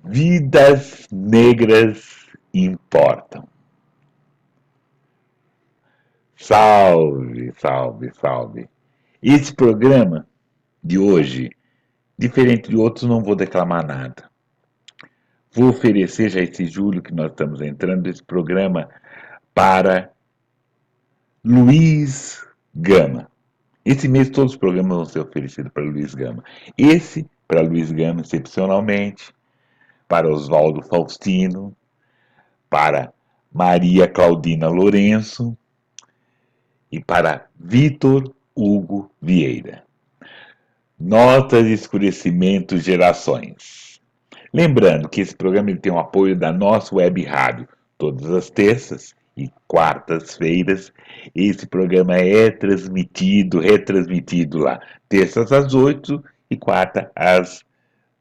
Vidas negras importam. Salve, salve, salve. Esse programa de hoje, diferente de outros, não vou declamar nada. Vou oferecer já esse julho que nós estamos entrando, esse programa para Luiz Gama. Esse mês todos os programas vão ser oferecidos para Luiz Gama. Esse para Luiz Gama, excepcionalmente, para Oswaldo Faustino, para Maria Claudina Lourenço e para Vitor Hugo Vieira. Notas de escurecimento gerações. Lembrando que esse programa ele tem o apoio da nossa web rádio. Todas as terças e quartas-feiras, esse programa é retransmitido lá. Terças às 8 e quarta às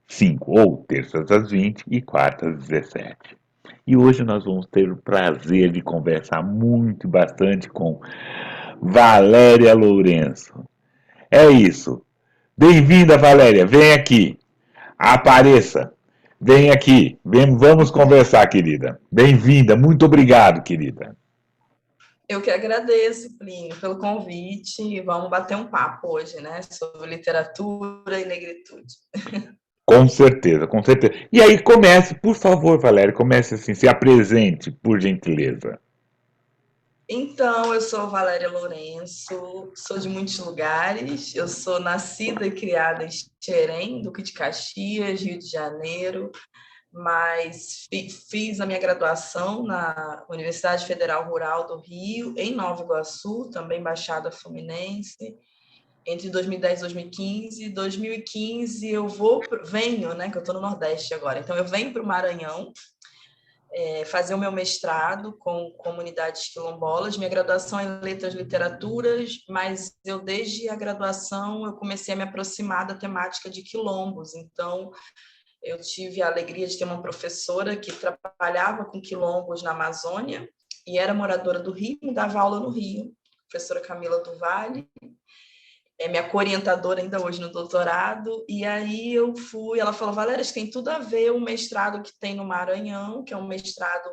5, ou terças às 20 e quartas às 17. E hoje nós vamos ter o prazer de conversar muito e bastante com Valéria Lourenço. É isso. Bem-vinda, Valéria. Vem aqui. Apareça. Vem aqui. Vamos conversar, querida. Bem-vinda. Muito obrigado, querida. Eu que agradeço, Plínio, pelo convite. Vamos bater um papo hoje, né? Sobre literatura e negritude. Com certeza, com certeza. E aí, comece, por favor, Valéria, comece assim, se apresente, por gentileza. Então, eu sou Valéria Lourenço, sou de muitos lugares. Eu sou nascida e criada em Xerém, Duque de Caxias, Rio de Janeiro, mas fiz a minha graduação na Universidade Federal Rural do Rio, em Nova Iguaçu, também Baixada Fluminense, entre 2010 e 2015. 2015 eu venho, né, que eu estou no Nordeste agora, então eu venho para o Maranhão, fazer o meu mestrado com comunidades quilombolas. Minha graduação é em Letras e Literaturas, mas eu, desde a graduação, eu comecei a me aproximar da temática de quilombos. Então, eu tive a alegria de ter uma professora que trabalhava com quilombos na Amazônia e era moradora do Rio, dava aula no Rio, professora Camila do Vale, é minha co-orientadora ainda hoje no doutorado, e aí ela falou, Valéria, acho que tem tudo a ver o mestrado que tem no Maranhão, que é um mestrado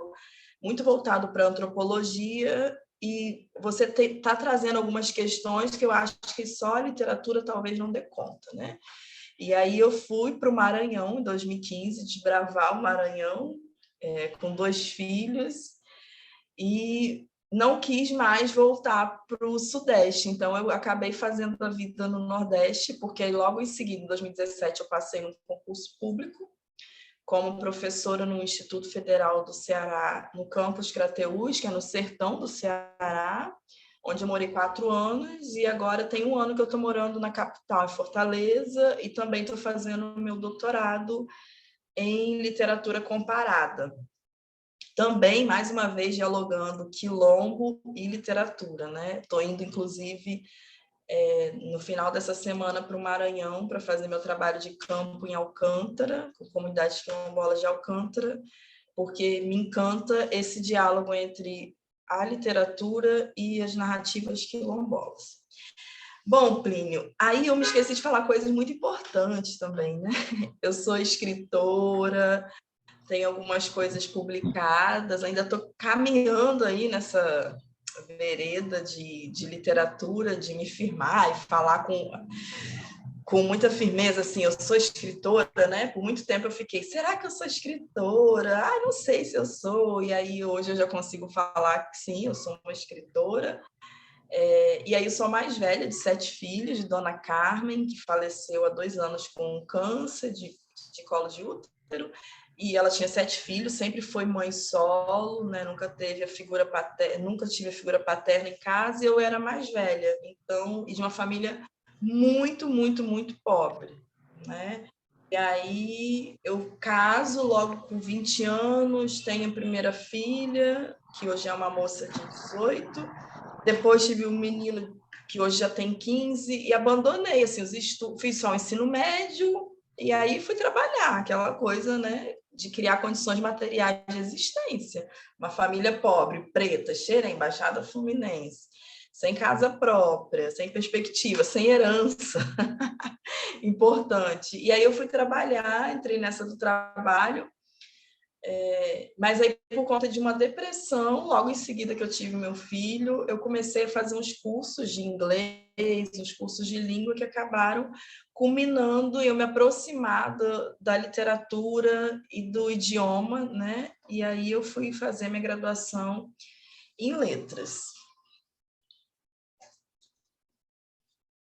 muito voltado para antropologia, e você está trazendo algumas questões que eu acho que só a literatura talvez não dê conta, né? E aí eu fui para o Maranhão em 2015, desbravar o Maranhão, com 2 filhos, e não quis mais voltar para o Sudeste. Então, eu acabei fazendo a vida no Nordeste, porque logo em seguida, em 2017, eu passei num concurso público como professora no Instituto Federal do Ceará, no campus Crateús, que é no sertão do Ceará, onde eu morei 4 anos, e agora tem 1 ano que eu estou morando na capital, em Fortaleza, e também estou fazendo meu doutorado em literatura comparada. Também, mais uma vez, dialogando quilombo e literatura, né? Estou indo, inclusive, no final dessa semana para o Maranhão para fazer meu trabalho de campo em Alcântara, com comunidades quilombolas de Alcântara, porque me encanta esse diálogo entre a literatura e as narrativas quilombolas. Bom, Plínio, aí eu me esqueci de falar coisas muito importantes também, né? Eu sou escritora, tem algumas coisas publicadas, ainda estou caminhando aí nessa vereda de literatura, de me firmar e falar com muita firmeza, assim, eu sou escritora, né? Por muito tempo eu fiquei, será que eu sou escritora? Ah, não sei se eu sou. E aí hoje eu já consigo falar que sim, eu sou uma escritora. E aí eu sou a mais velha de 7 filhos, de Dona Carmen, que faleceu há 2 anos com câncer de colo de útero. E ela tinha 7 filhos, sempre foi mãe solo, né? Nunca tive a figura paterna em casa, e eu era mais velha, então, e de uma família muito, muito, muito pobre, né? E aí eu caso logo com 20 anos, tenho a primeira filha, que hoje é uma moça de 18. Depois tive um menino que hoje já tem 15 e abandonei assim, os estudos, fiz só o ensino médio e aí fui trabalhar, aquela coisa, né, de criar condições materiais de existência. Uma família pobre, preta, Xerém, Baixada Fluminense, sem casa própria, sem perspectiva, sem herança. Importante. E aí eu fui trabalhar, entrei nessa do trabalho Mas aí, por conta de uma depressão, logo em seguida que eu tive meu filho, eu comecei a fazer uns cursos de inglês, uns cursos de língua que acabaram culminando em eu me aproximar da literatura e do idioma, né? E aí eu fui fazer minha graduação em letras.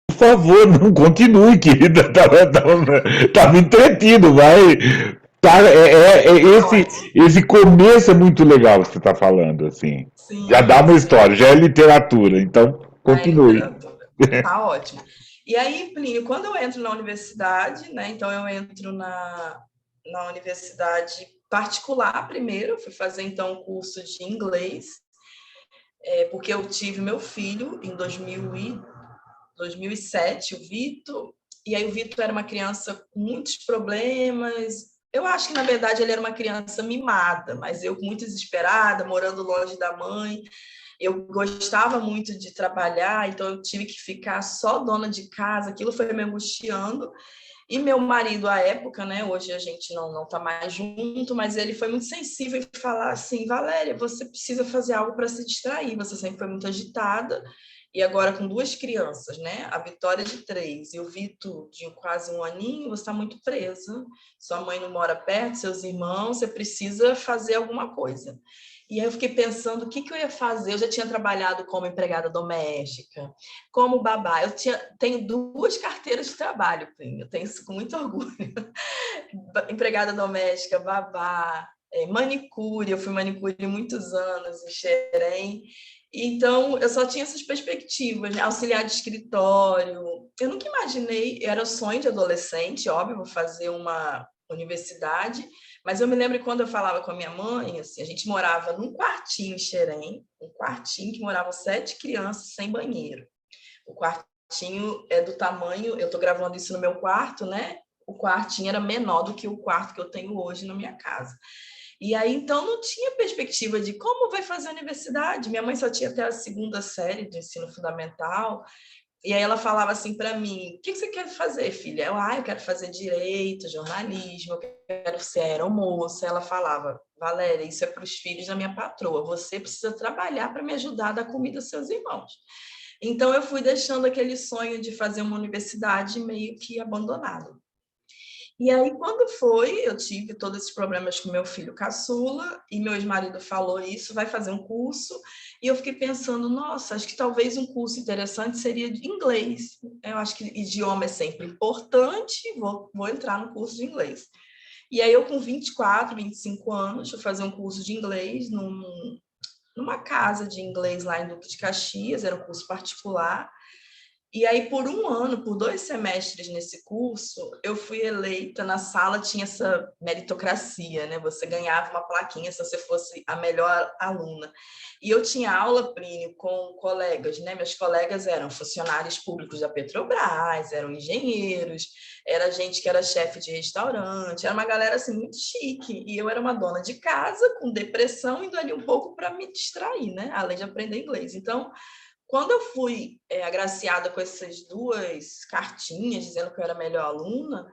Por favor, não continue, querida. Tava entretido, vai. Tá, Ótimo. esse começo é muito legal que você está falando, assim. Já dá Sim, uma sim. história, já é literatura, então Já é continue. literatura. Tá ótimo. E aí, Plínio, quando eu entro na universidade, né? Então eu entro na universidade particular primeiro, fui fazer então um curso de inglês, porque eu tive meu filho em 2007, o Vitor, e aí o Vitor era uma criança com muitos problemas. Eu acho que, na verdade, ele era uma criança mimada, mas eu muito desesperada, morando longe da mãe. Eu gostava muito de trabalhar, então eu tive que ficar só dona de casa, aquilo foi me angustiando. E meu marido, à época, né, hoje a gente não tá mais junto, mas ele foi muito sensível em falar assim: Valéria, você precisa fazer algo para se distrair, você sempre foi muito agitada, e agora com duas crianças, né, a Vitória de 3 e o Vitor de quase um aninho, você está muito presa, sua mãe não mora perto, seus irmãos, você precisa fazer alguma coisa. E aí eu fiquei pensando o que eu ia fazer. Eu já tinha trabalhado como empregada doméstica, como babá. Tenho duas carteiras de trabalho, eu tenho isso com muito orgulho. Empregada doméstica, babá, manicure. Eu fui manicure muitos anos em Xerém. Então, eu só tinha essas perspectivas, né? Auxiliar de escritório. Eu nunca imaginei, era o sonho de adolescente, óbvio, vou fazer uma universidade, mas eu me lembro quando eu falava com a minha mãe, assim, a gente morava num quartinho em Xerém, um quartinho que moravam 7 crianças sem banheiro. O quartinho é do tamanho, eu estou gravando isso no meu quarto, né? O quartinho era menor do que o quarto que eu tenho hoje na minha casa. E aí, então, não tinha perspectiva de como vai fazer a universidade. Minha mãe só tinha até a segunda série de ensino fundamental. E aí ela falava assim para mim: o que você quer fazer, filha? Eu quero fazer direito, jornalismo, eu quero ser aeromoça. Ela falava: Valéria, isso é para os filhos da minha patroa. Você precisa trabalhar para me ajudar a dar comida aos seus irmãos. Então, eu fui deixando aquele sonho de fazer uma universidade meio que abandonado. E aí, quando foi, eu tive todos esses problemas com meu filho caçula, e meu ex-marido falou isso, vai fazer um curso, e eu fiquei pensando, nossa, acho que talvez um curso interessante seria de inglês. Eu acho que idioma é sempre importante, vou entrar no curso de inglês. E aí, eu com 24, 25 anos, fui fazer um curso de inglês numa casa de inglês lá em Duque de Caxias, era um curso particular. E aí, por um ano, por 2 semestres nesse curso, eu fui eleita. Na sala tinha essa meritocracia, né? Você ganhava uma plaquinha se você fosse a melhor aluna. E eu tinha aula, Plínio, com colegas, né? Meus colegas eram funcionários públicos da Petrobras, eram engenheiros, era gente que era chefe de restaurante, era uma galera assim muito chique. E eu era uma dona de casa com depressão, indo ali um pouco para me distrair, né? Além de aprender inglês. Então, quando eu fui agraciada com essas 2 cartinhas dizendo que eu era a melhor aluna,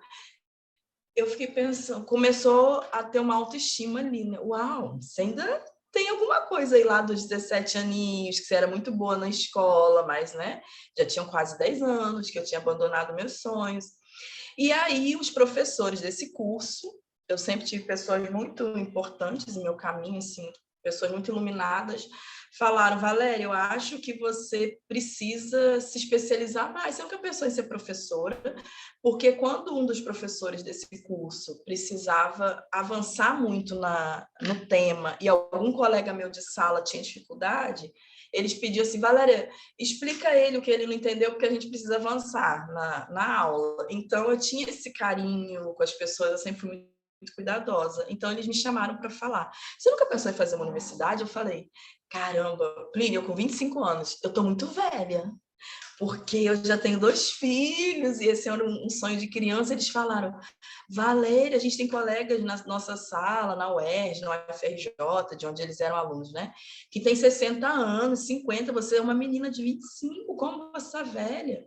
eu fiquei pensando, começou a ter uma autoestima ali, né? Uau, você ainda tem alguma coisa aí lá dos 17 aninhos, que você era muito boa na escola, mas, né, já tinham quase 10 anos que eu tinha abandonado meus sonhos. E aí, os professores desse curso, eu sempre tive pessoas muito importantes em meu caminho, assim, pessoas muito iluminadas, falaram: Valéria, eu acho que você precisa se especializar mais. Você nunca pensou em ser professora? Porque quando um dos professores desse curso precisava avançar muito no tema e algum colega meu de sala tinha dificuldade, eles pediam assim: Valéria, explica ele o que ele não entendeu, porque a gente precisa avançar na aula. Então, eu tinha esse carinho com as pessoas, eu sempre fui muito cuidadosa. Então, eles me chamaram para falar. Você nunca pensou em fazer uma universidade? Eu falei: caramba, Plínio, eu com 25 anos, eu estou muito velha, porque eu já tenho 2 filhos e esse era um sonho de criança. Eles falaram: Valéria, a gente tem colegas na nossa sala, na UERJ, na UFRJ, de onde eles eram alunos, né? Que tem 60 anos, 50, você é uma menina de 25, como você é velha?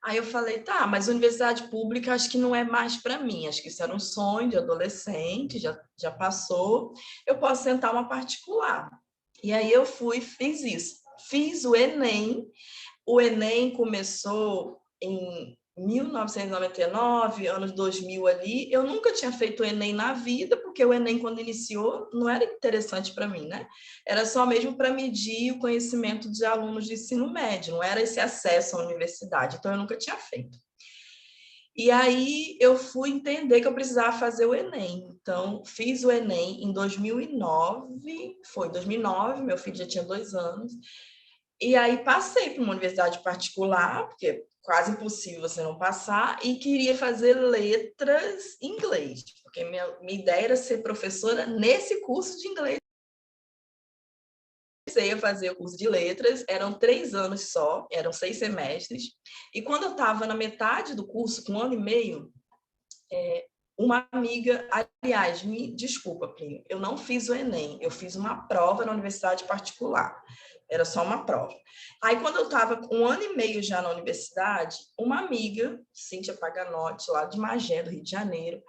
Aí eu falei, tá, mas universidade pública acho que não é mais para mim, acho que isso era um sonho de adolescente, já passou, eu posso tentar uma particular. E aí eu fui, fiz isso. Fiz o Enem começou em 1999, anos 2000 ali. Eu nunca tinha feito o Enem na vida, porque o Enem, quando iniciou, não era interessante para mim, né? Era só mesmo para medir o conhecimento de alunos de ensino médio, não era esse acesso à universidade. Então, eu nunca tinha feito. E aí eu fui entender que eu precisava fazer o Enem. Então, fiz o Enem em 2009, foi 2009, meu filho já tinha 2 anos. E aí passei para uma universidade particular, porque é quase impossível você não passar, e queria fazer letras em inglês, porque minha ideia era ser professora nesse curso de inglês. Comecei a fazer o curso de letras, eram 3 anos só, eram 6 semestres, e quando eu estava na metade do curso, com 1 ano e meio, uma amiga, aliás, me desculpa, Plínio, eu não fiz o Enem, eu fiz uma prova na universidade particular, era só uma prova. Aí, quando eu estava com 1 ano e meio já na universidade, uma amiga, Cíntia Paganotti, lá de Magé, do Rio de Janeiro,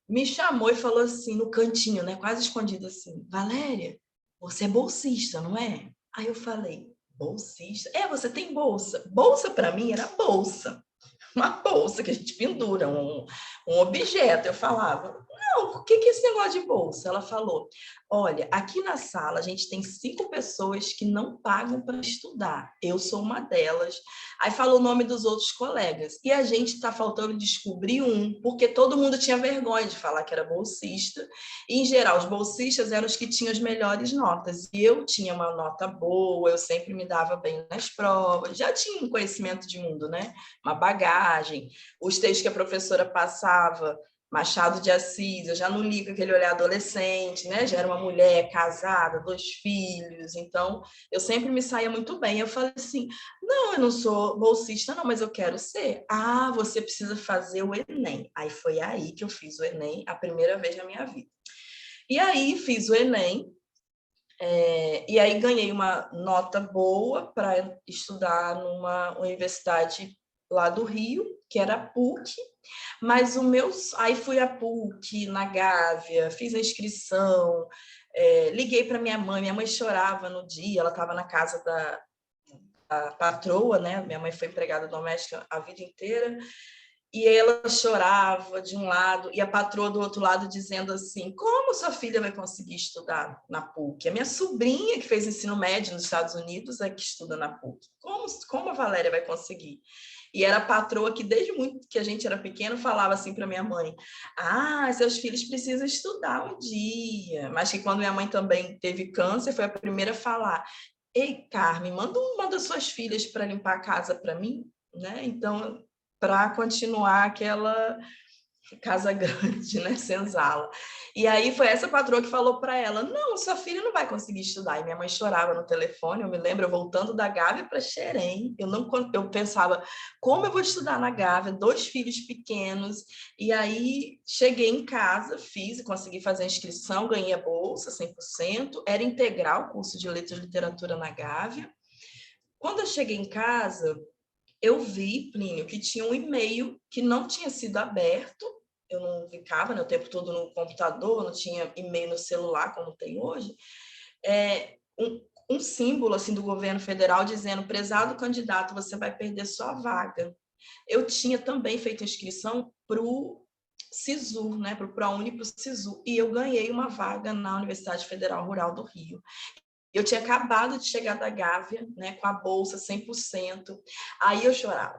me chamou e falou assim, no cantinho, né, quase escondido assim, Valéria, você é bolsista, não é? Aí eu falei, bolsista? É, você tem bolsa. Bolsa, para mim, era bolsa, uma bolsa que a gente pendura, um objeto. Eu falava, não, o que é esse negócio de bolsa? Ela falou, olha, aqui na sala a gente tem 5 pessoas que não pagam para estudar. Eu sou uma delas. Aí falou o nome dos outros colegas. E a gente está faltando descobrir um, porque todo mundo tinha vergonha de falar que era bolsista. E, em geral, os bolsistas eram os que tinham as melhores notas. E eu tinha uma nota boa, eu sempre me dava bem nas provas, já tinha um conhecimento de mundo, né? Uma bagagem, os textos que a professora passava, Machado de Assis, eu já não li com aquele olhar adolescente, né? Já era uma mulher casada, 2 filhos, então eu sempre me saía muito bem. Eu falei assim: não, eu não sou bolsista, não, mas eu quero ser. Ah, você precisa fazer o Enem. Aí foi aí que eu fiz o Enem, a primeira vez na minha vida. E aí fiz o Enem, e aí ganhei uma nota boa para estudar numa universidade lá do Rio, que era a PUC, mas aí fui à PUC, na Gávea, fiz a inscrição, liguei para minha mãe chorava no dia, ela estava na casa da patroa, né? Minha mãe foi empregada doméstica a vida inteira, e ela chorava de um lado e a patroa do outro lado dizendo assim, como sua filha vai conseguir estudar na PUC? A minha sobrinha, que fez ensino médio nos Estados Unidos, é que estuda na PUC. Como a Valéria vai conseguir? E era a patroa que, desde muito que a gente era pequeno, falava assim para minha mãe, seus filhos precisam estudar um dia. Mas que quando minha mãe também teve câncer, foi a primeira a falar, ei, Carmen, manda uma das suas filhas para limpar a casa para mim, né? Então, para continuar aquela casa grande, né, senzala. E aí foi essa patroa que falou para ela, não, sua filha não vai conseguir estudar. E minha mãe chorava no telefone, eu me lembro, eu voltando da Gávea para Xerém, eu pensava, como eu vou estudar na Gávea, 2 filhos pequenos, e aí cheguei em casa, fiz e consegui fazer a inscrição, ganhei a bolsa 100%, era integral o curso de Letras e Literatura na Gávea. Quando eu cheguei em casa, eu vi, Plínio, que tinha um e-mail que não tinha sido aberto, eu não ficava, né, o tempo todo no computador, não tinha e-mail no celular como tem hoje, um símbolo assim do governo federal dizendo, prezado candidato, você vai perder sua vaga. Eu tinha também feito inscrição para o SISU, né, para o ProUni e para o SISU, e eu ganhei uma vaga na Universidade Federal Rural do Rio. Eu tinha acabado de chegar da Gávea, né, com a bolsa 100%. Aí eu chorava.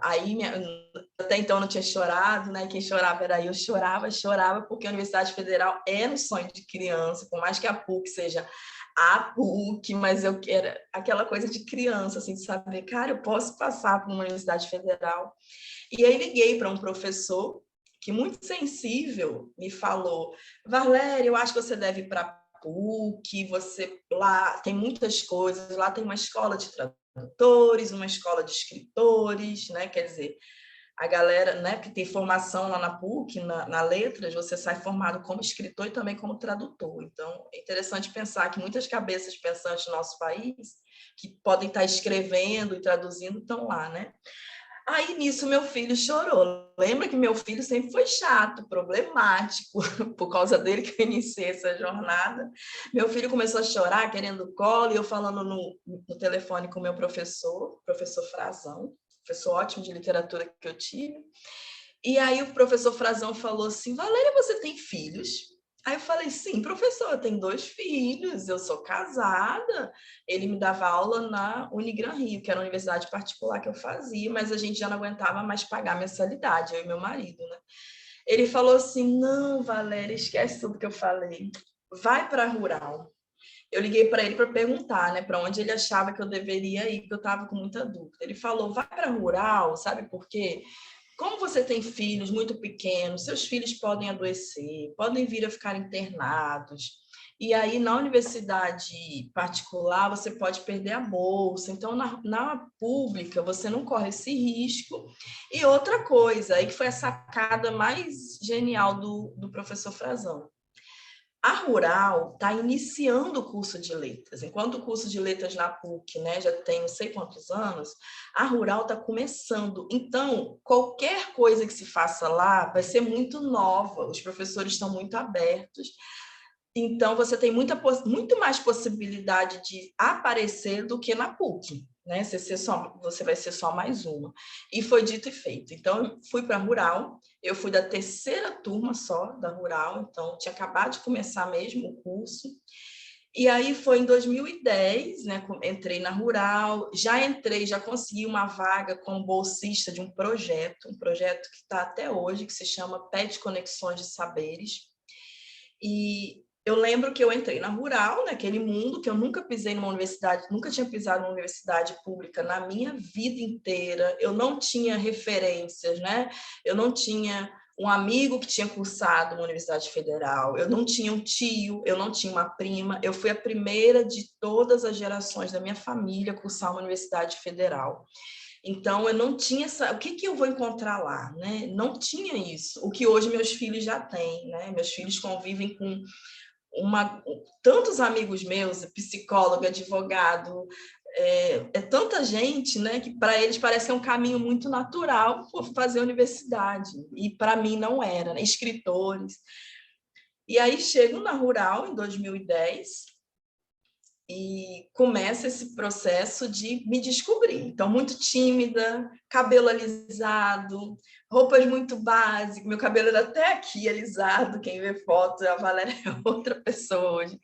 Até então eu não tinha chorado, né? Quem chorava era eu. Chorava, porque a Universidade Federal era um sonho de criança, por mais que a PUC seja a PUC, mas eu era aquela coisa de criança, assim, de saber, cara, eu posso passar por uma Universidade Federal. E aí liguei para um professor que, muito sensível, me falou, Valéria, eu acho que você deve ir para PUC, você lá tem muitas coisas, lá tem uma escola de tradutores, uma escola de escritores, né? Quer dizer, a galera, né, que tem formação lá na PUC, na Letras, você sai formado como escritor e também como tradutor. Então, é interessante pensar que muitas cabeças pensantes no nosso país, que podem estar escrevendo e traduzindo, estão lá, né? Aí, nisso, meu filho chorou. Lembra que meu filho sempre foi chato, problemático, por causa dele que eu iniciei essa jornada. Meu filho começou a chorar, querendo colo, e eu falando no telefone com o meu professor Frazão, professor ótimo de literatura que eu tive. E aí o professor Frazão falou assim, Valéria, você tem filhos? Aí eu falei, sim, professor, eu tenho 2 filhos, eu sou casada. Ele me dava aula na Unigran Rio, que era a universidade particular que eu fazia, mas a gente já não aguentava mais pagar mensalidade, eu e meu marido, né? Ele falou assim, não, Valéria, esquece tudo que eu falei. Vai para a Rural. Eu liguei para ele para perguntar, né, para onde ele achava que eu deveria ir, porque eu estava com muita dúvida. Ele falou, vai para a Rural, sabe por quê? Como você tem filhos muito pequenos, seus filhos podem adoecer, podem vir a ficar internados. E aí, na universidade particular, você pode perder a bolsa. Então, na pública, você não corre esse risco. E outra coisa, aí que foi a sacada mais genial do professor Frazão. A Rural está iniciando o curso de letras. Enquanto o curso de letras na PUC, né, já tem não sei quantos anos, a Rural está começando. Então, qualquer coisa que se faça lá vai ser muito nova. Os professores estão muito abertos. Então, você tem muito mais possibilidade de aparecer do que na PUC, né? Você vai ser só mais uma. E foi dito e feito. Então, eu fui para a Rural, eu fui da 3ª turma só da Rural, então tinha acabado de começar mesmo o curso. E aí foi em 2010, né? Entrei na Rural, já consegui uma vaga como bolsista de um projeto que está até hoje, que se chama PET Conexões de Saberes. E eu lembro que eu entrei na Rural, naquele mundo que eu nunca pisei numa universidade, nunca tinha pisado numa universidade pública na minha vida inteira. Eu não tinha referências, né? Eu não tinha um amigo que tinha cursado uma universidade federal, eu não tinha um tio, eu não tinha uma prima. Eu fui a primeira de todas as gerações da minha família a cursar uma universidade federal. Então, eu não tinha essa... O que eu vou encontrar lá? Né? Não tinha isso. O que hoje meus filhos já têm. Né? Meus filhos convivem com tantos amigos meus, psicólogo, advogado, tanta gente, né, que para eles parece que é um caminho muito natural fazer universidade. E para mim não era. Né? Escritores. E aí chego na Rural, em 2010, e começa esse processo de me descobrir. Então, muito tímida, cabelo alisado, roupas muito básicas, meu cabelo era até aqui alisado, quem vê foto, a Valéria é outra pessoa hoje.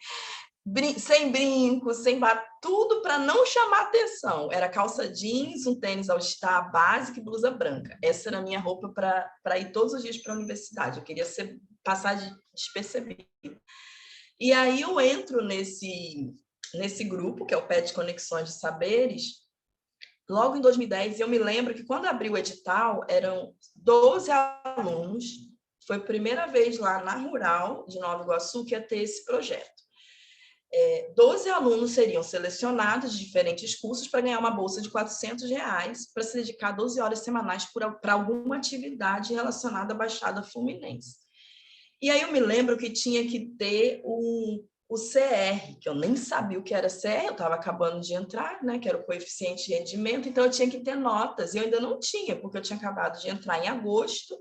Sem brinco, sem tudo para não chamar atenção. Era calça jeans, um tênis all-star básico e blusa branca. Essa era a minha roupa para ir todos os dias para a universidade. Eu queria passar despercebida. E aí eu entro nesse grupo, que é o PET Conexões de Saberes, logo em 2010, eu me lembro que quando abriu o edital, eram 12 alunos, foi a primeira vez lá na Rural de Nova Iguaçu que ia ter esse projeto. 12 alunos seriam selecionados de diferentes cursos para ganhar uma bolsa de R$ 400 para se dedicar 12 horas semanais para alguma atividade relacionada à Baixada Fluminense. E aí eu me lembro que tinha que ter o CR, que eu nem sabia o que era CR, eu estava acabando de entrar, né, que era o coeficiente de rendimento, então eu tinha que ter notas, e eu ainda não tinha, porque eu tinha acabado de entrar em agosto,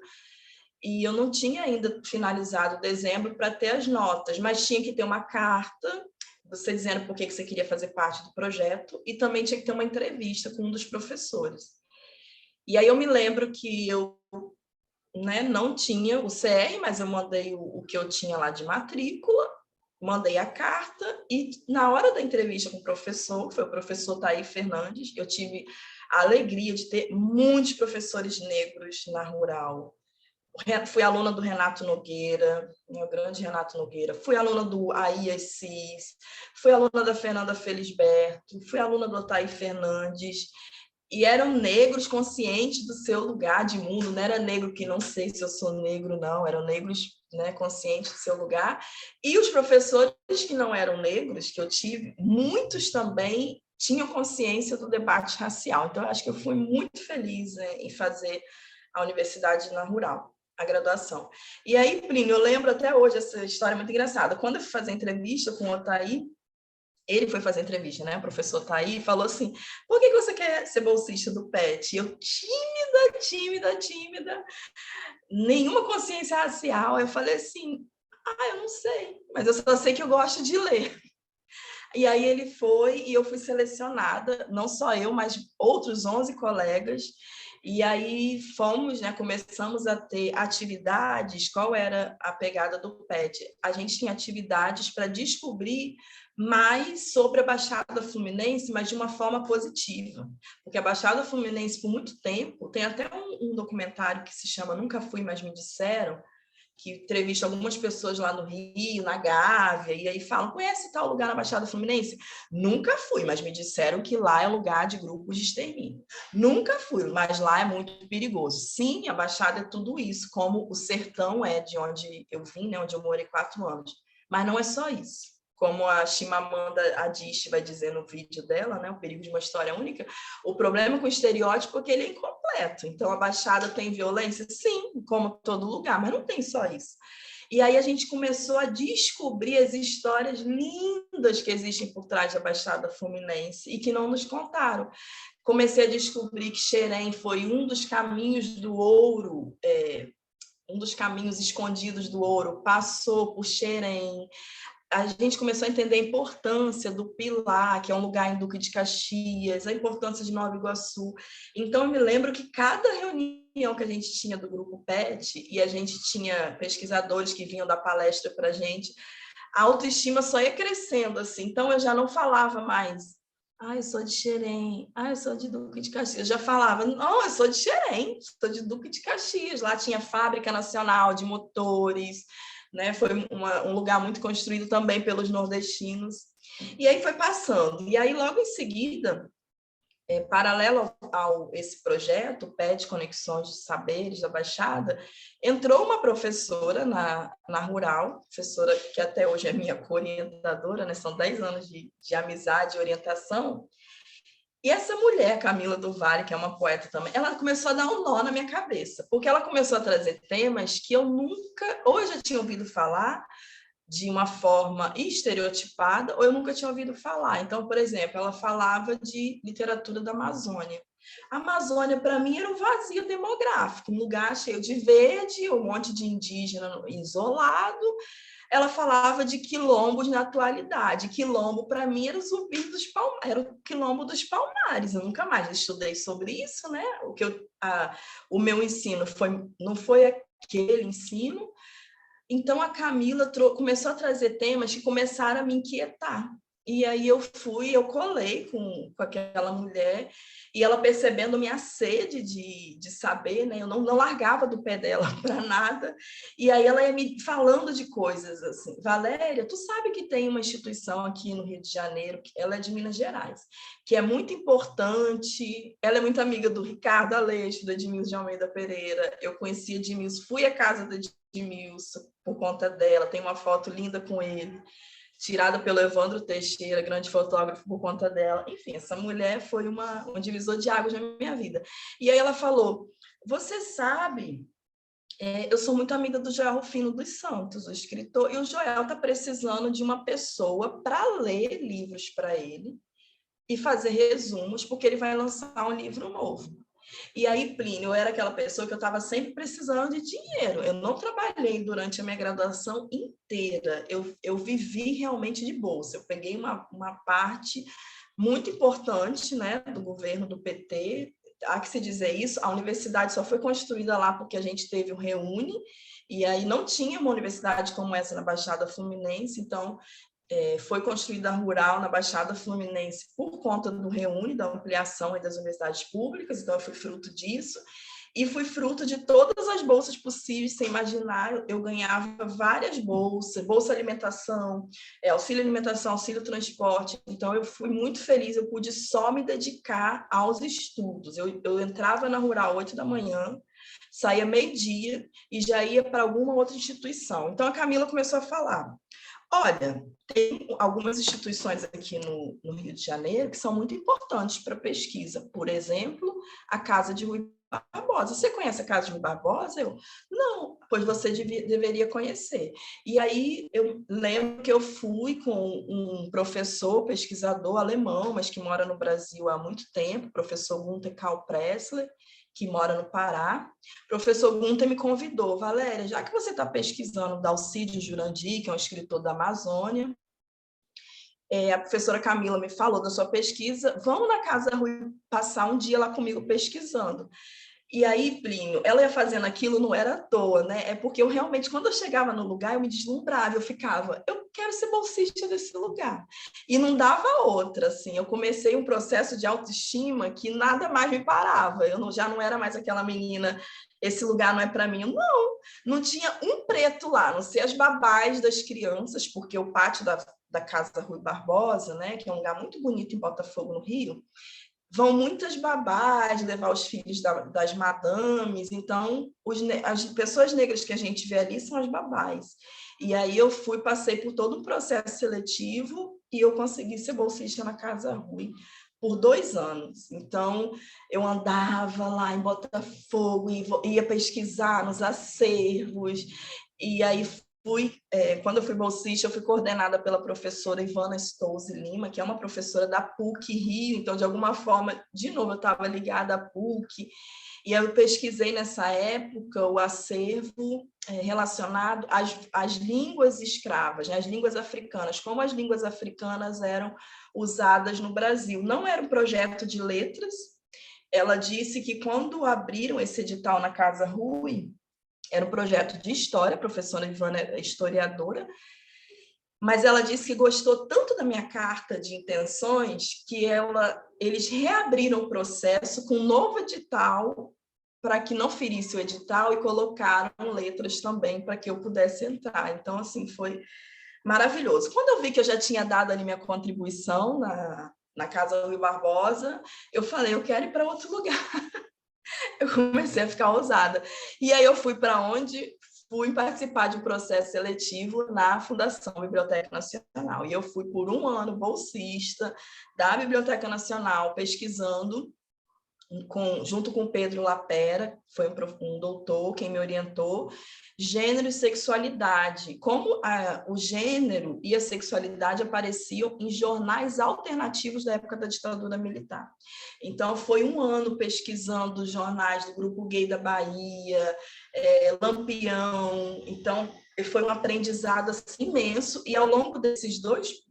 e eu não tinha ainda finalizado dezembro para ter as notas, mas tinha que ter uma carta, você dizendo por que você queria fazer parte do projeto, e também tinha que ter uma entrevista com um dos professores. E aí eu me lembro que eu, né, não tinha o CR, mas eu mandei o que eu tinha lá de matrícula, mandei a carta e na hora da entrevista com o professor, que foi o professor Taí Fernandes, eu tive a alegria de ter muitos professores negros na Rural. Fui aluna do Renato Nogueira, meu grande Renato Nogueira, fui aluna do Aí Assis, fui aluna da Fernanda Felisberto, fui aluna do Taí Fernandes, e eram negros conscientes do seu lugar de mundo, não era negro que não sei se eu sou negro, não, eram negros, né, conscientes do seu lugar, e os professores que não eram negros, que eu tive, muitos também tinham consciência do debate racial, então eu acho que eu fui muito feliz, né, em fazer a universidade na Rural, a graduação. E aí, Plínio, eu lembro até hoje essa história muito engraçada, quando eu fui fazer entrevista com o Otaí, ele foi fazer entrevista, né? O professor tá aí e falou assim: por que você quer ser bolsista do PET? Eu, tímida, tímida, nenhuma consciência racial. Eu falei assim, eu não sei, mas eu só sei que eu gosto de ler. E aí ele foi e eu fui selecionada, não só eu, mas outros 11 colegas. E aí fomos, né, começamos a ter atividades. Qual era a pegada do PET? A gente tinha atividades para descobrir mais sobre a Baixada Fluminense, mas de uma forma positiva. Porque a Baixada Fluminense, por muito tempo, tem até um documentário que se chama Nunca Fui, Mas Me Disseram, que entrevista algumas pessoas lá no Rio, na Gávea, e aí falam, conhece tal lugar na Baixada Fluminense? Nunca fui, mas me disseram que lá é lugar de grupos de extermínio. Nunca fui, mas lá é muito perigoso. Sim, a Baixada é tudo isso, como o sertão é de onde eu vim, né, onde eu morei 4 anos. Mas não é só isso. Como a Chimamanda Adichie vai dizer no vídeo dela, né, O Perigo de uma História Única, o problema com o estereótipo é que ele é incompleto. Então, a Baixada tem violência? Sim, como todo lugar, mas não tem só isso. E aí a gente começou a descobrir as histórias lindas que existem por trás da Baixada Fluminense e que não nos contaram. Comecei a descobrir que Xerém foi um dos caminhos do ouro, um dos caminhos escondidos do ouro, passou por Xerém. A gente começou a entender a importância do Pilar, que é um lugar em Duque de Caxias, a importância de Nova Iguaçu. Então, eu me lembro que cada reunião que a gente tinha do grupo PET, e a gente tinha pesquisadores que vinham dar palestra para a gente, a autoestima só ia crescendo, assim. Então, eu já não falava mais, eu sou de Xerém, eu sou de Duque de Caxias. Eu já falava, não, eu sou de Xerém, sou de Duque de Caxias. Lá tinha Fábrica Nacional de Motores, né? Foi um lugar muito construído também pelos nordestinos. E aí foi passando. E aí, logo em seguida, paralelo a esse projeto, PET Conexões de Saberes da Baixada, entrou uma professora na Rural, professora que até hoje é minha co-orientadora, né? São 10 anos de amizade e orientação. E essa mulher, Camila do Vale, que é uma poeta também, ela começou a dar um nó na minha cabeça, porque ela começou a trazer temas que eu nunca, ou eu já tinha ouvido falar de uma forma estereotipada, ou eu nunca tinha ouvido falar. Então, por exemplo, ela falava de literatura da Amazônia. A Amazônia, para mim, era um vazio demográfico, um lugar cheio de verde, um monte de indígena isolado. Ela falava de quilombos na atualidade. Quilombo, para mim, era o Zumbi dos Palmares, era o quilombo dos Palmares. Eu nunca mais estudei sobre isso, né? O meu ensino não foi aquele ensino. Então, a Camila começou a trazer temas que começaram a me inquietar. E aí eu colei com aquela mulher, e ela percebendo minha sede de saber, né? Eu não largava do pé dela para nada. E aí ela ia me falando de coisas assim. Valéria, tu sabe que tem uma instituição aqui no Rio de Janeiro, ela é de Minas Gerais, que é muito importante. Ela é muito amiga do Ricardo Aleixo, da Edmilson de Almeida Pereira. Eu conhecia Edmilson, fui à casa da Edmilson por conta dela, tem uma foto linda com ele, tirada pelo Evandro Teixeira, grande fotógrafo, por conta dela. Enfim, essa mulher foi um divisor de águas na minha vida. E aí ela falou, você sabe, eu sou muito amiga do Joel Rufino dos Santos, o escritor, e o Joel está precisando de uma pessoa para ler livros para ele e fazer resumos, porque ele vai lançar um livro novo. E aí, Plínio, eu era aquela pessoa que eu estava sempre precisando de dinheiro. Eu não trabalhei durante a minha graduação inteira. Eu vivi realmente de bolsa. Eu peguei uma parte muito importante, né, do governo do PT. Há que se dizer isso, a universidade só foi construída lá porque a gente teve o Reúne, e aí não tinha uma universidade como essa na Baixada Fluminense, então foi construída a Rural na Baixada Fluminense por conta do Reúne, da ampliação das universidades públicas, então eu fui fruto disso, e fui fruto de todas as bolsas possíveis, sem imaginar. Eu ganhava várias bolsas, bolsa alimentação, auxílio alimentação, auxílio transporte, então eu fui muito feliz, eu pude só me dedicar aos estudos. Eu entrava na Rural 8 da manhã, saía meio-dia e já ia para alguma outra instituição. Então a Camila começou a falar, olha, tem algumas instituições aqui no Rio de Janeiro que são muito importantes para pesquisa. Por exemplo, a Casa de Rui Barbosa. Você conhece a Casa de Rui Barbosa? Não. pois você deveria conhecer. E aí eu lembro que eu fui com um professor, pesquisador alemão, mas que mora no Brasil há muito tempo, o professor Gunther Karl Pressler, que mora no Pará. O professor Gunther me convidou: Valéria, já que você está pesquisando Dalcídio Jurandir, que é um escritor da Amazônia, a professora Camila me falou da sua pesquisa, vamos na Casa Rui passar um dia lá comigo pesquisando. E aí, Plínio, ela ia fazendo aquilo, não era à toa, né? É porque eu realmente, quando eu chegava no lugar, eu me deslumbrava, eu ficava, eu quero ser bolsista desse lugar. E não dava outra, assim. Eu comecei um processo de autoestima que nada mais me parava. Já não era mais aquela menina, esse lugar não é para mim. Não tinha um preto lá, a não ser as babás das crianças, porque o pátio da Casa Rui Barbosa, né, que é um lugar muito bonito em Botafogo, no Rio, vão muitas babás levar os filhos das madames, então as pessoas negras que a gente vê ali são as babás. E aí eu passei por todo um processo seletivo e eu consegui ser bolsista na Casa Rui por 2 anos. Então, eu andava lá em Botafogo e ia pesquisar nos acervos, e aí quando eu fui bolsista, eu fui coordenada pela professora Ivana Stolze Lima, que é uma professora da PUC Rio, então, de alguma forma, de novo, eu estava ligada à PUC, e eu pesquisei nessa época o acervo relacionado às línguas escravas, né, as línguas africanas, como as línguas africanas eram usadas no Brasil. Não era um projeto de letras. Ela disse que quando abriram esse edital na Casa Rui, era um projeto de história, a professora Ivana é historiadora, mas ela disse que gostou tanto da minha carta de intenções que eles reabriram o processo com um novo edital para que não ferisse o edital e colocaram letras também para que eu pudesse entrar. Então, assim, foi maravilhoso. Quando eu vi que eu já tinha dado ali minha contribuição na Casa Rui Barbosa, eu falei, eu quero ir para outro lugar. Eu comecei a ficar ousada. E aí eu fui para onde? Fui participar de um processo seletivo na Fundação Biblioteca Nacional. E eu fui por 1 ano bolsista da Biblioteca Nacional, pesquisando junto com Pedro Lapera, foi um doutor, quem me orientou, gênero e sexualidade. Como o gênero e a sexualidade apareciam em jornais alternativos da época da ditadura militar. Então, foi 1 ano pesquisando jornais do Grupo Gay da Bahia, Lampião. Então, foi um aprendizado assim, imenso. E ao longo desses dois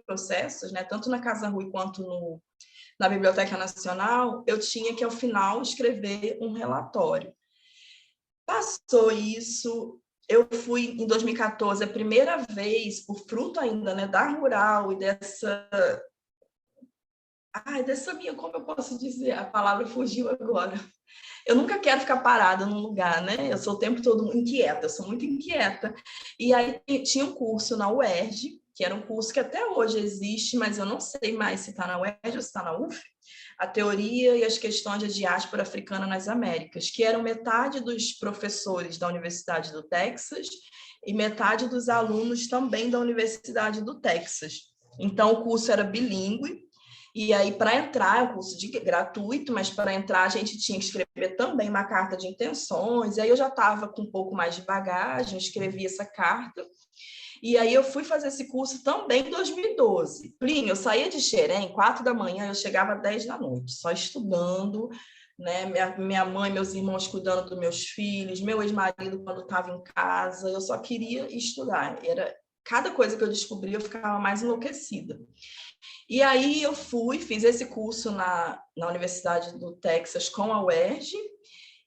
processos, né, tanto na Casa Rui quanto na Biblioteca Nacional, eu tinha que, ao final, escrever um relatório. Passou isso, eu fui, em 2014, a primeira vez, por fruto ainda, né, da Rural e dessa minha, como eu posso dizer? A palavra fugiu agora. Eu nunca quero ficar parada num lugar, né? Eu sou o tempo todo inquieta, eu sou muito inquieta. E aí tinha um curso na UERJ, que era um curso que até hoje existe, mas eu não sei mais se está na UERJ ou se está na UF, a teoria e as questões da diáspora africana nas Américas, que eram metade dos professores da Universidade do Texas e metade dos alunos também da Universidade do Texas. Então, o curso era bilíngue. E aí, para entrar, é um curso gratuito, mas para entrar a gente tinha que escrever também uma carta de intenções. E aí eu já estava com um pouco mais de bagagem, escrevi essa carta. E aí eu fui fazer esse curso também em 2012. Plínio, eu saía de Xerém, 4 da manhã, eu chegava às 10 da noite, só estudando, né? Minha mãe, meus irmãos cuidando dos meus filhos, meu ex-marido quando estava em casa, eu só queria estudar. Cada coisa que eu descobria, eu ficava mais enlouquecida. E aí eu fiz esse curso na Universidade do Texas com a UERJ,